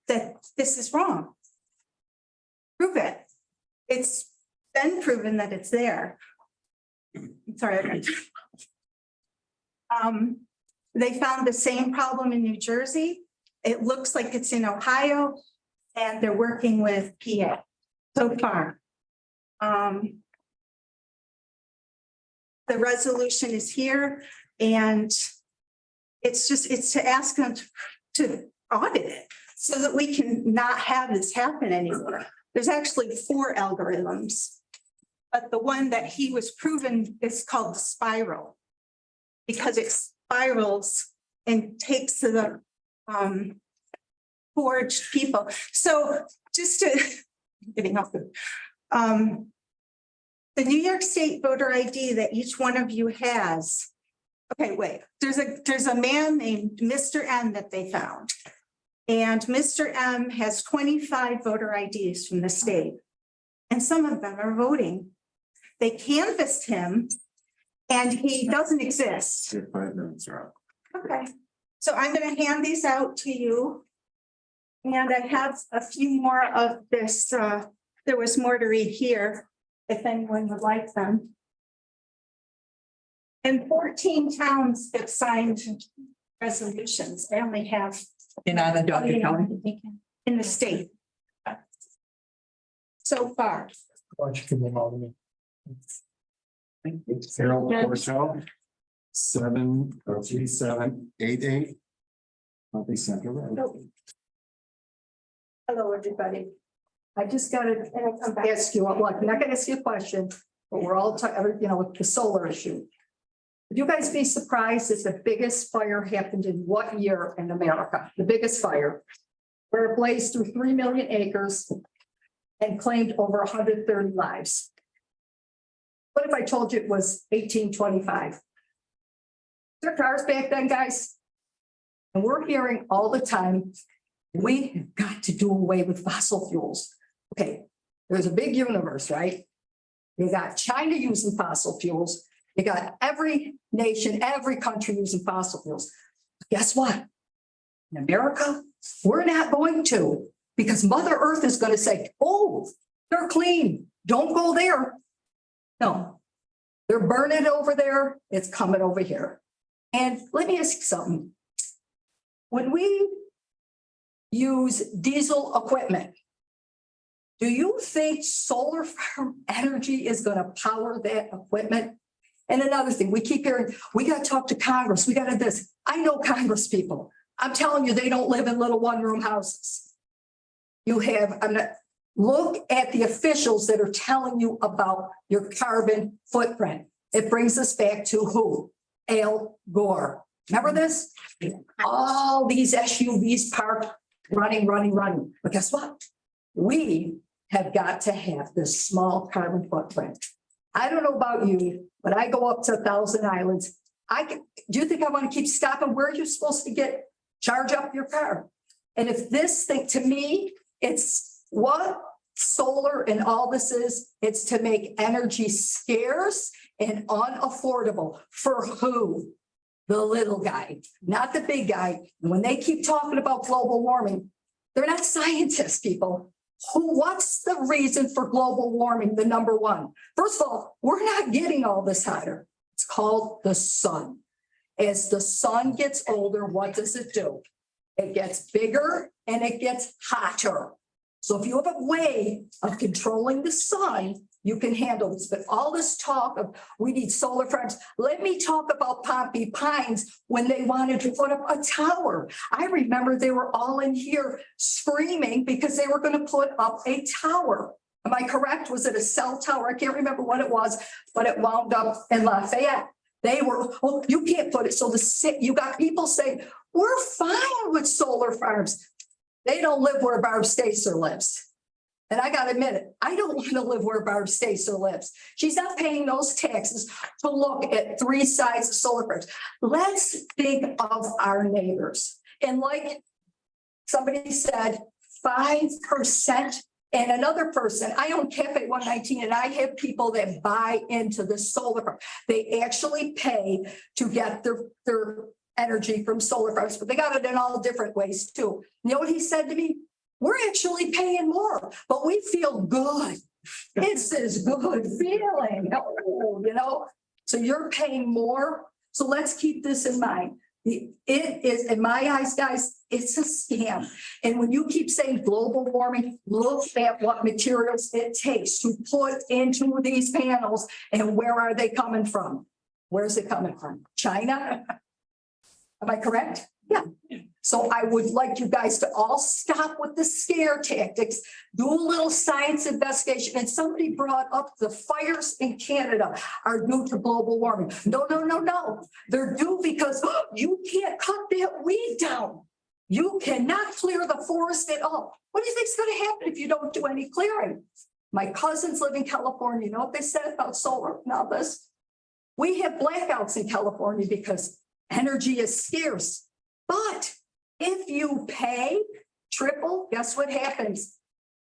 that this is wrong. Prove it. It's been proven that it's there. Sorry. They found the same problem in New Jersey. It looks like it's in Ohio, and they're working with PA so far. The resolution is here, and it's to ask them to audit it. so that we can not have this happen anymore. There's actually 4 algorithms. But the one that he was proven is called the spiral. Because it spirals and takes to the forged people. So just to getting off the New York State voter ID that each one of you has. Okay, wait, there's a man named Mr. M that they found. And Mr. M has 25 voter IDs from the state. And some of them are voting. They canvassed him and he doesn't exist. Your 5 minutes are up. Okay, so I'm gonna hand these out to you. And I have a few more of this, there was more to read here, if anyone would like them. And 14 towns have signed resolutions. I only have In Onondaga County. in the state. So far. Why don't you give them all to me? Carol Yeah. Porto, 737. 88. Nothing Central Road. Hello, everybody. I just gotta ask you, look, I'm not gonna ask you a question, but we're all talking, with the solar issue. Would you guys be surprised if the biggest fire happened in what year in America? The biggest fire, where it blazed through 3 million acres and claimed over 130 lives. What if I told you it was 1825? There were cars back then, guys. And we're hearing all the time, we have got to do away with fossil fuels. Okay, there's a big universe, right? You got China using fossil fuels. You got every nation, every country using fossil fuels. Guess what? In America, we're not going to, because Mother Earth is going to say, oh, they're clean. Don't go there. No, they're burning it over there. It's coming over here. And let me ask you something. When we use diesel equipment, do you think solar farm energy is going to power that equipment? And another thing, we keep hearing, we got to talk to Congress. We got to this. I know Congress people. I'm telling you, they don't live in little one-room houses. You have, look at the officials that are telling you about your carbon footprint. It brings us back to who? Al Gore. Remember this? All these SUVs parked, running. But guess what? We have got to have this small carbon footprint. I don't know about you, but I go up to 1,000 Islands. Do you think I want to keep stopping? Where are you supposed to charge up your car? And if this thing, to me, it's what solar and all this is, it's to make energy scarce and unaffordable. For who? The little guy, not the big guy. And when they keep talking about global warming, they're not scientists, people. What's the reason for global warming? The number one. First of all, we're not getting all this hotter. It's called the sun. As the sun gets older, what does it do? It gets bigger and it gets hotter. So if you have a way of controlling the sun, you can handle this. But all this talk of we need solar farms. Let me talk about Pompey Pines when they wanted to put up a tower. I remember they were all in here screaming because they were going to put up a tower. Am I correct? Was it a cell tower? I can't remember what it was, but it wound up in Lafayette. They were, oh, you can't put it. So you got people saying, we're fine with solar farms. They don't live where Barb Stacer lives. And I got to admit it, I don't want to live where Barb Stacer lives. She's not paying those taxes to look at 3 sides of solar farms. Let's think of our neighbors. And like somebody said, 5%. And another person, I own Cafe 119, and I have people that buy into the solar farm. They actually pay to get their energy from solar farms, but they got it in all different ways too. You know what he said to me? We're actually paying more, but we feel good. It's this good feeling, so you're paying more. So let's keep this in mind. It is, in my eyes, guys, it's a scam. And when you keep saying global warming, look at what materials it takes to put into these panels and where are they coming from? Where's it coming from? China? Am I correct? Yeah. So I would like you guys to all stop with the scare tactics, do a little science investigation. And somebody brought up the fires in Canada are due to global warming. No, no, no, no. They're due because you can't cut that weed down. You cannot clear the forest at all. What do you think's gonna happen if you don't do any clearing? My cousins live in California. You know what they said about solar? Now this. We have blackouts in California because energy is scarce. But if you pay triple, guess what happens?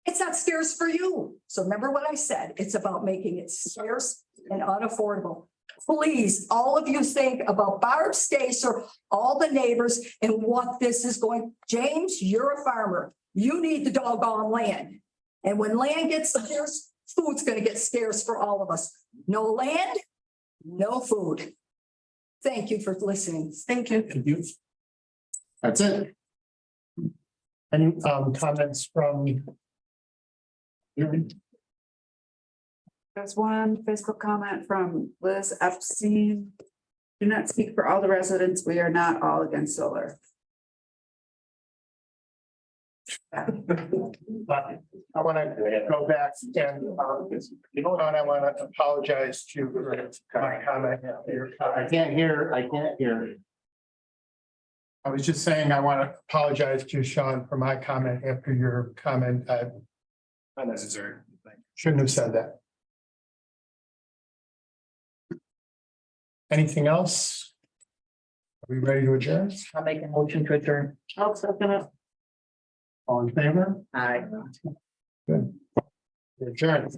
It's not scarce for you. So remember what I said, it's about making it scarce and unaffordable. Please, all of you think about Barb Stacer, all the neighbors and what this is going. James, you're a farmer. You need the doggone land. And when land gets scarce, food's gonna get scarce for all of us. No land, no food. Thank you for listening. Thank you. Thank you. That's it. Any comments from? There's one fiscal comment from Liz Epstein. Do not speak for all the residents. We are not all against solar. I want to go back and, I want to apologize to my comment. I can't hear. I was just saying, I want to apologize to Sean for my comment after your comment. I Unnecessary. shouldn't have said that. Anything else? Are we ready to adjourn? I'll make a motion to adjourn. I'll second it. All in favor? Aye. Good. Adjourn.